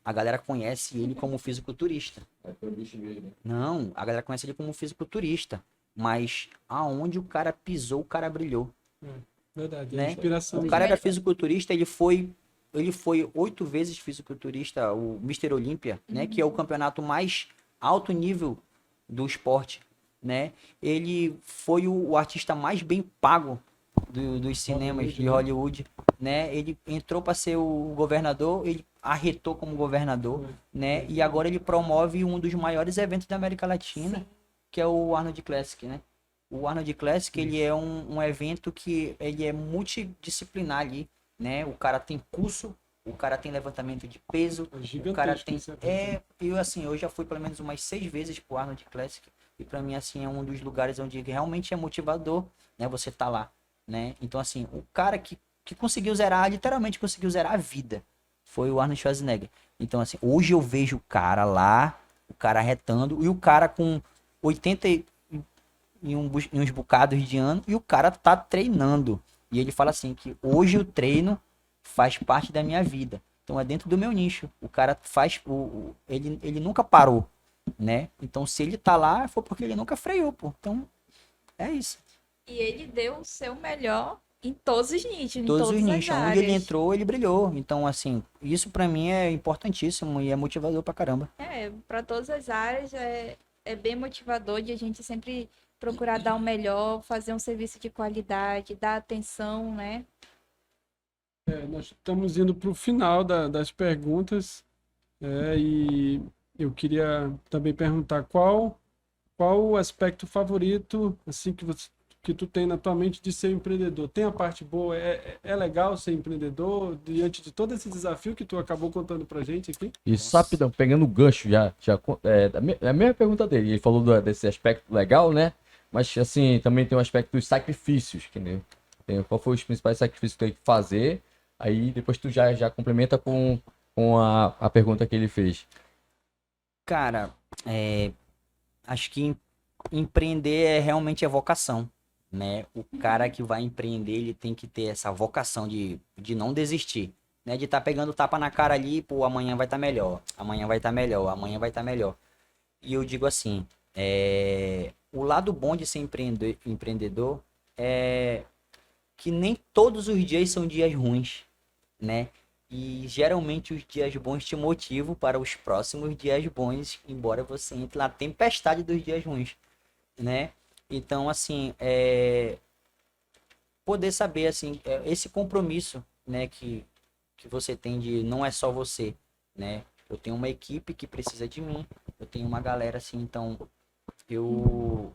a galera conhece ele como fisiculturista. Não, a galera conhece ele como fisiculturista. Mas aonde o cara pisou, o cara brilhou. Verdade, Né? inspiração. O cara era fisiculturista, ele foi 8 vezes fisiculturista, o Mr. Olímpia, né? Que é o campeonato mais alto nível do esporte, né? Ele foi o artista mais bem pago dos cinemas de Hollywood, né? Ele entrou para ser o governador, ele arretou como governador, né? E agora ele promove um dos maiores eventos da América Latina, que é o Arnold Classic, né? O Arnold Classic, ele é um evento que ele é multidisciplinar ali, né? O cara tem curso, o cara tem levantamento de peso, o cara tem... eu já fui pelo menos umas 6 vezes pro Arnold Classic, e pra mim, assim, é um dos lugares onde realmente é motivador, né? Você tá lá, né? Então, assim, o cara que conseguiu zerar, literalmente conseguiu zerar a vida, foi o Arnold Schwarzenegger. Então, assim, hoje eu vejo o cara lá, o cara retando, e o cara com 80 e uns bocados de ano, e o cara tá treinando. E ele fala assim, que hoje o treino faz parte da minha vida. Então é dentro do meu nicho. O cara faz, ele nunca parou, né? Então se ele tá lá, foi porque ele nunca freou, pô. Então, é isso. E ele deu o seu melhor Em todos os nichos, em Todos os todas as nichos. Onde ele áreas. entrou, ele brilhou. Então, assim, isso pra mim é importantíssimo e é motivador pra caramba. Para todas as áreas é bem motivador de a gente sempre procurar dar o melhor, fazer um serviço de qualidade, dar atenção, né? Nós estamos indo para o final das perguntas, e eu queria também perguntar qual o aspecto favorito assim que tu tem na tua mente de ser empreendedor. Tem a parte boa, é legal ser empreendedor diante de todo esse desafio que tu acabou contando pra gente aqui? Isso, rapidão, pegando o gancho a mesma pergunta dele. Ele falou desse aspecto legal, né? Mas, assim, também tem um aspecto dos sacrifícios, qual foi os principais sacrifícios que tu tem que fazer? Aí depois tu já complementa com a pergunta que ele fez. Cara, acho que empreender realmente é vocação, né? O cara que vai empreender, ele tem que ter essa vocação de não desistir, né? De estar pegando tapa na cara ali, pô, amanhã vai estar melhor, amanhã vai estar melhor, amanhã vai estar melhor. E eu digo assim, o lado bom de ser empreendedor é que nem todos os dias são dias ruins, né? E geralmente os dias bons te motivam para os próximos dias bons, embora você entre na tempestade dos dias ruins, né? Então, assim, poder saber, assim, esse compromisso, né, que você tem de não é só você, né? Eu tenho uma equipe que precisa de mim, eu tenho uma galera assim, então eu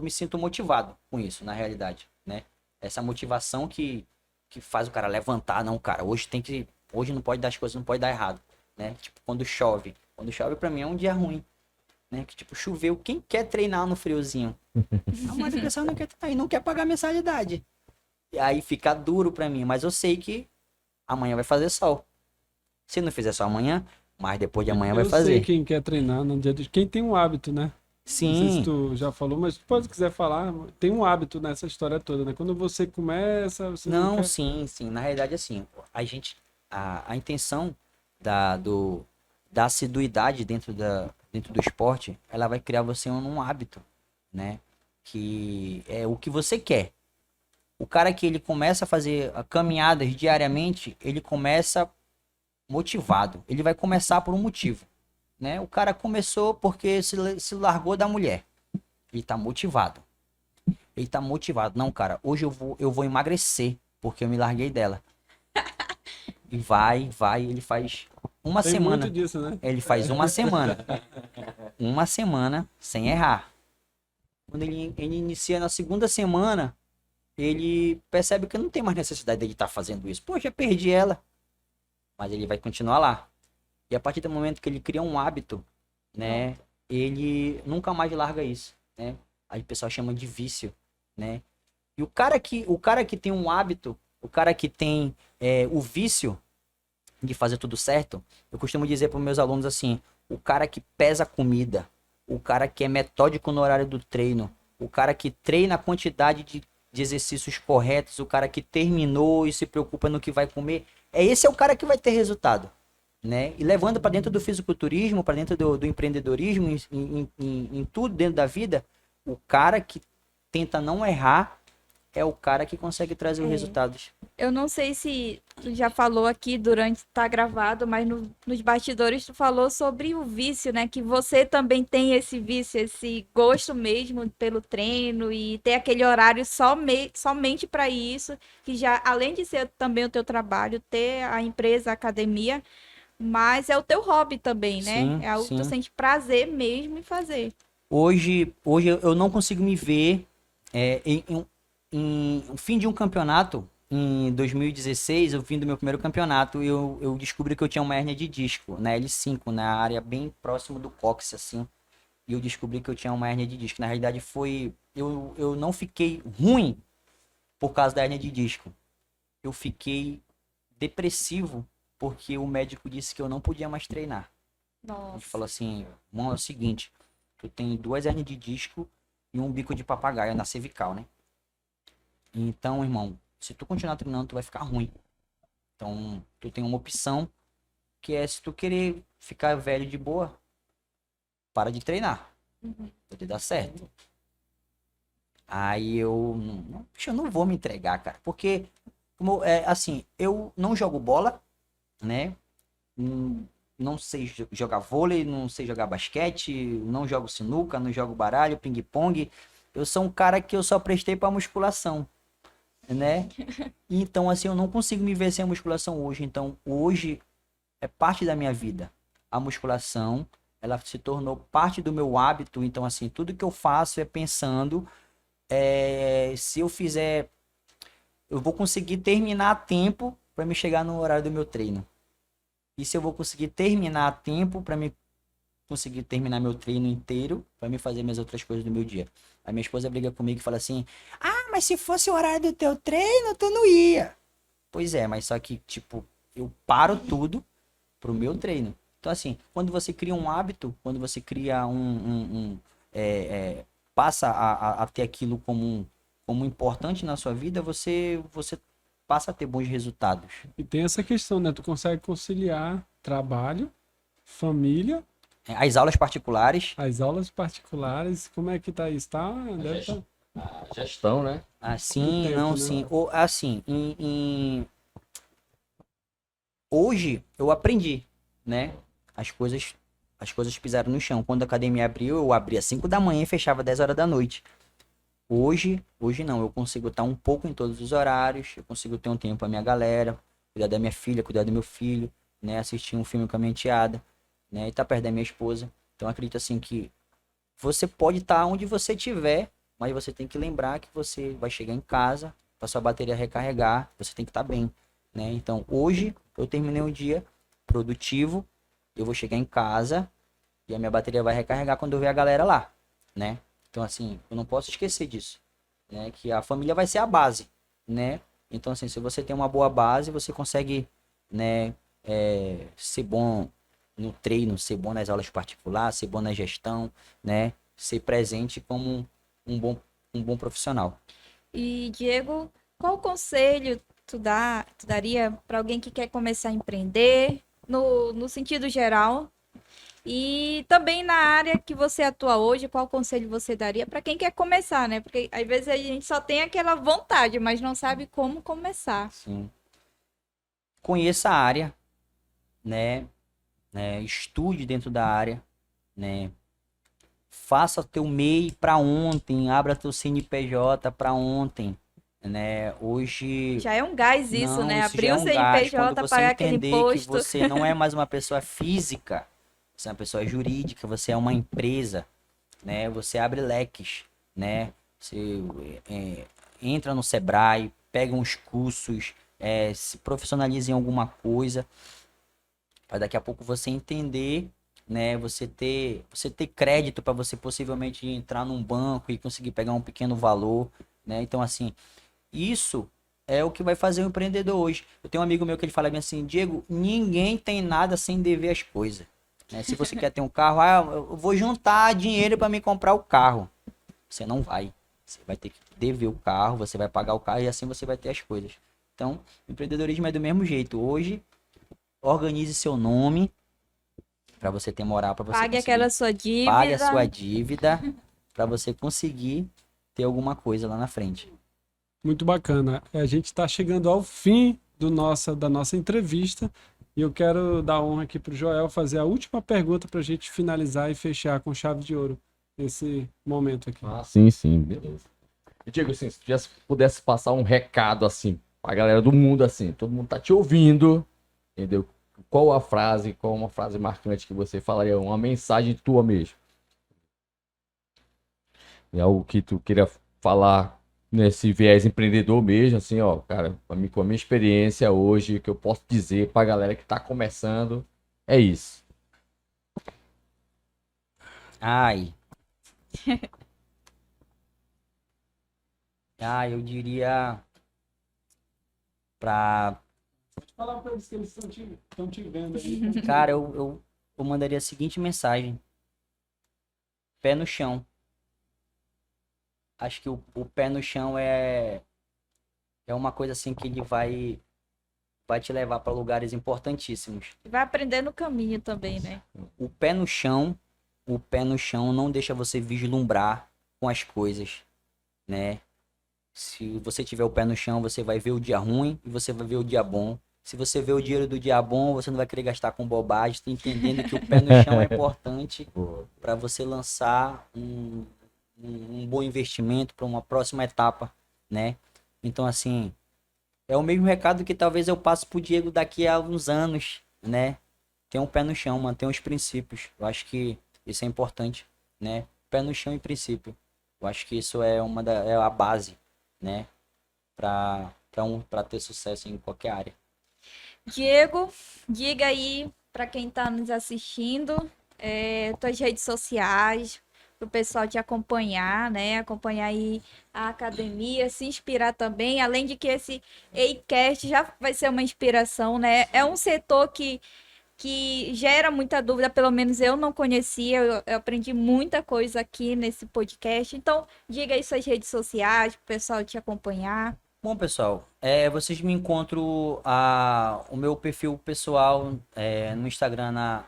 me sinto motivado com isso, na realidade, né? Essa motivação que faz o cara levantar, não, cara, hoje não pode dar as coisas, não pode dar errado, né? Tipo, quando chove pra mim é um dia ruim, né? Que tipo, choveu, quem quer treinar no friozinho? A maioria da pessoa não quer treinar e não quer pagar mensalidade. E aí fica duro pra mim, mas eu sei que amanhã vai fazer sol. Se não fizer sol amanhã, mas depois de amanhã vai Eu fazer. sei quem quer treinar no dia de... Quem tem um hábito, né? Não sei se Sim, tu já falou, mas se tu quiser falar, tem um hábito nessa história toda, né? Quando você começa, você não não, quer... sim. Na realidade, assim, a intenção da assiduidade dentro do esporte, ela vai criar você um hábito, né? Que é o que você quer. O cara que ele começa a fazer caminhadas diariamente, ele começa motivado. Ele vai começar por um motivo, né? O cara começou porque se largou da mulher. Ele tá motivado. Ele tá motivado. Não, cara, hoje eu vou emagrecer porque eu me larguei dela. E vai, ele faz uma Tem semana. muito disso, né? Ele faz uma semana. Uma semana sem errar. Quando ele inicia na segunda semana, ele percebe que não tem mais necessidade dele estar fazendo isso. Pô, já perdi ela. Mas ele vai continuar lá. E a partir do momento que ele cria um hábito, né, ele nunca mais larga isso, né? Aí o pessoal chama de vício, né? E o cara que tem um hábito, o cara que tem o vício de fazer tudo certo, eu costumo dizer para os meus alunos assim, o cara que pesa a comida, o cara que é metódico no horário do treino, o cara que treina a quantidade de exercícios corretos, o cara que terminou e se preocupa no que vai comer, esse é o cara que vai ter resultado, né? E levando para dentro do fisiculturismo, para dentro do empreendedorismo, em tudo dentro da vida, o cara que tenta não errar é o cara que consegue trazer os resultados. Eu não sei se tu já falou aqui durante tá gravado, mas nos bastidores tu falou sobre o vício, né? Que você também tem esse vício, esse gosto mesmo pelo treino e ter aquele horário somente para isso, que já além de ser também o teu trabalho, ter a empresa, a academia, mas é o teu hobby também, né? Sim, É algo que tu sim. sente prazer mesmo em fazer. Hoje eu não consigo me ver em um fim de um campeonato. Em 2016, eu vim do meu primeiro campeonato, eu descobri que eu tinha uma hérnia de disco na L5, na área bem próximo do cóccix, assim. E eu descobri que eu tinha uma hérnia de disco. Na realidade, eu não fiquei ruim por causa da hérnia de disco. Eu fiquei depressivo porque o médico disse que eu não podia mais treinar. Ele Nossa. falou assim, irmão, é o seguinte, tu tem 2 hérnias de disco e um bico de papagaio na cervical, né? Então, irmão, se tu continuar treinando, tu vai ficar ruim. Então, tu tem uma opção que é se tu querer ficar velho de boa, para de treinar. Pode dar certo. Aí eu não vou me entregar, cara, porque assim, eu não jogo bola, né? Não sei jogar vôlei, não sei jogar basquete, não jogo sinuca, não jogo baralho, ping-pong. Eu sou um cara que eu só prestei pra musculação, né? Então, assim, eu não consigo me ver sem a musculação hoje. Então, hoje é parte da minha vida. A musculação, ela se tornou parte do meu hábito. Então, assim, tudo que eu faço é pensando, se eu fizer, eu vou conseguir terminar a tempo para me chegar no horário do meu treino. E se eu vou conseguir terminar a tempo para me conseguir terminar meu treino inteiro para me fazer minhas outras coisas do meu dia. A minha esposa briga comigo e fala assim: "Ah, mas se fosse o horário do teu treino, tu não ia". Pois é, mas só que, tipo, eu paro tudo pro meu treino. Então, assim, quando você cria um hábito, quando você cria passa a ter aquilo como importante na sua vida, você passa a ter bons resultados. E tem essa questão, né? Tu consegue conciliar trabalho, família, As aulas particulares, as aulas particulares. Como é que tá isso? Tá? Deve tá A gestão, né? assim, tempo, não, né? sim. Ou, assim, hoje eu aprendi, né? As coisas pisaram no chão. Quando a academia abriu, eu abria às 5 da manhã e fechava 10 horas da noite. Hoje não, eu consigo estar um pouco em todos os horários, eu consigo ter um tempo pra minha galera, cuidar da minha filha, cuidar do meu filho, né? Assistir um filme com a minha enteada, né? E estar perto da minha esposa. Então, eu acredito assim que você pode estar onde você estiver, mas você tem que lembrar que você vai chegar em casa, para sua bateria recarregar, você tem que estar bem, né? Então, hoje eu terminei um dia produtivo, eu vou chegar em casa e a minha bateria vai recarregar quando eu ver a galera lá, né? Então, assim, eu não posso esquecer disso, né? Que a família vai ser a base, né? Então, assim, se você tem uma boa base, você consegue, né, ser bom no treino, ser bom nas aulas particulares, ser bom na gestão, né? Ser presente como um bom profissional. E, Diego, qual conselho tu daria para alguém que quer começar a empreender, no sentido geral? E também na área que você atua hoje, qual conselho você daria para quem quer começar, né? Porque às vezes a gente só tem aquela vontade, mas não sabe como começar. Sim. Conheça a área, né? Estude dentro da área, né? Faça teu MEI para ontem, abra teu CNPJ para ontem, né? Hoje Já é um gás isso, não, né? isso já Abrir é o um gás. Quando CNPJ, você pagar aquele entender que imposto. você não é mais uma pessoa física, você é uma pessoa jurídica, você é uma empresa, né? Você abre leques, né? Você entra no Sebrae, pega uns cursos, se profissionaliza em alguma coisa, para daqui a pouco você entender, né? Você ter crédito para você possivelmente entrar num banco e conseguir pegar um pequeno valor, né? Então, assim, isso é o que vai fazer o empreendedor hoje. Eu tenho um amigo meu que ele fala bem assim: Diego, ninguém tem nada sem dever as coisas, né? Se você quer ter um carro, eu vou juntar dinheiro para me comprar o carro. Você não vai. Você vai ter que dever o carro, você vai pagar o carro e assim você vai ter as coisas. Então, o empreendedorismo é do mesmo jeito. Hoje, organize seu nome para você ter moral, para você Pague conseguir. aquela sua Pague a sua dívida. dívida para você conseguir ter alguma coisa lá na frente. Muito bacana. A gente está chegando ao fim da nossa entrevista e eu quero dar honra aqui para o Joel fazer a última pergunta para a gente finalizar e fechar com chave de ouro esse momento aqui. Ah, sim, sim, beleza. E Diego, assim, se tu já pudesse passar um recado, assim, pra galera do mundo, assim, todo mundo tá te ouvindo, entendeu? Qual uma frase marcante que você falaria, uma mensagem tua mesmo? É algo que tu queira falar nesse viés empreendedor mesmo, assim, ó, cara, com a minha experiência hoje, o que eu posso dizer pra galera que tá começando, é isso. Ai. Eu diria pra. Pode falar para eles que eles estão te vendo aí. Cara, eu mandaria a seguinte mensagem: pé no chão. Acho que o pé no chão é uma coisa assim que ele vai te levar para lugares importantíssimos. Vai aprender no caminho também, né? O pé no chão não deixa você vislumbrar com as coisas, né? Se você tiver o pé no chão, você vai ver o dia ruim e você vai ver o dia bom. Se você vê o dinheiro do dia bom, você não vai querer gastar com bobagem, tá entendendo que o pé no chão é importante para você lançar um bom investimento para uma próxima etapa, né? Então, assim, é o mesmo recado que talvez eu passe pro Diego daqui a uns anos, né? Ter um pé no chão, manter os princípios. Eu acho que isso é importante, né? Pé no chão e princípio. Eu acho que isso é é a base, né? Para ter sucesso em qualquer área. Diego, diga aí para quem está nos assistindo, tuas redes sociais, para o pessoal te acompanhar, né? Acompanhar aí a academia, se inspirar também, além de que esse EICast já vai ser uma inspiração, né? É um setor que gera muita dúvida, pelo menos eu não conhecia, eu aprendi muita coisa aqui nesse podcast. Então, diga aí suas redes sociais, para o pessoal te acompanhar. Bom, pessoal, vocês me encontram o meu perfil pessoal no Instagram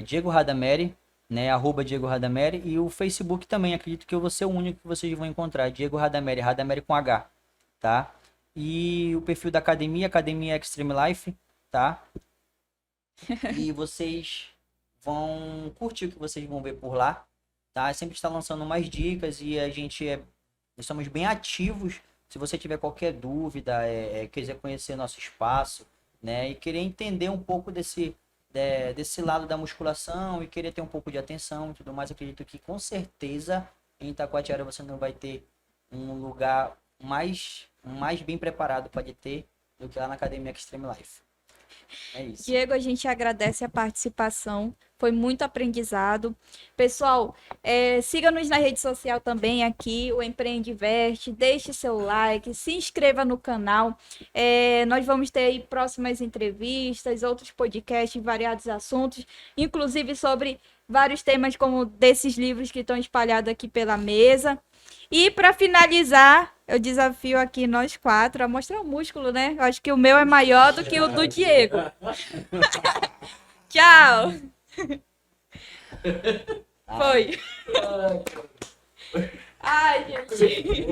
Diego Radameri, né? @Diego Radameri, e o Facebook também, acredito que eu vou ser o único que vocês vão encontrar, Diego Radameri, Radameri com H, tá? E o perfil da Academia Extreme Life, tá? E vocês vão curtir o que vocês vão ver por lá, tá? Sempre está lançando mais dicas e nós somos bem ativos. Se você tiver qualquer dúvida, quiser conhecer nosso espaço, né? E querer entender um pouco desse lado da musculação e querer ter um pouco de atenção e tudo mais, acredito que com certeza em Itacoatiara você não vai ter um lugar mais bem preparado para ter do que lá na Academia Extreme Life. É isso. Diego, a gente agradece a participação, foi muito aprendizado. Pessoal, siga-nos na rede social também aqui, o Empreendiverte, deixe seu like, se inscreva no canal. Nós vamos ter aí próximas entrevistas, outros podcasts, variados assuntos, inclusive sobre vários temas como desses livros que estão espalhados aqui pela mesa. E para finalizar, eu desafio aqui nós 4 a mostrar o músculo, né? Eu acho que o meu é maior do que o do Diego. Tchau! Foi. Ai, gente.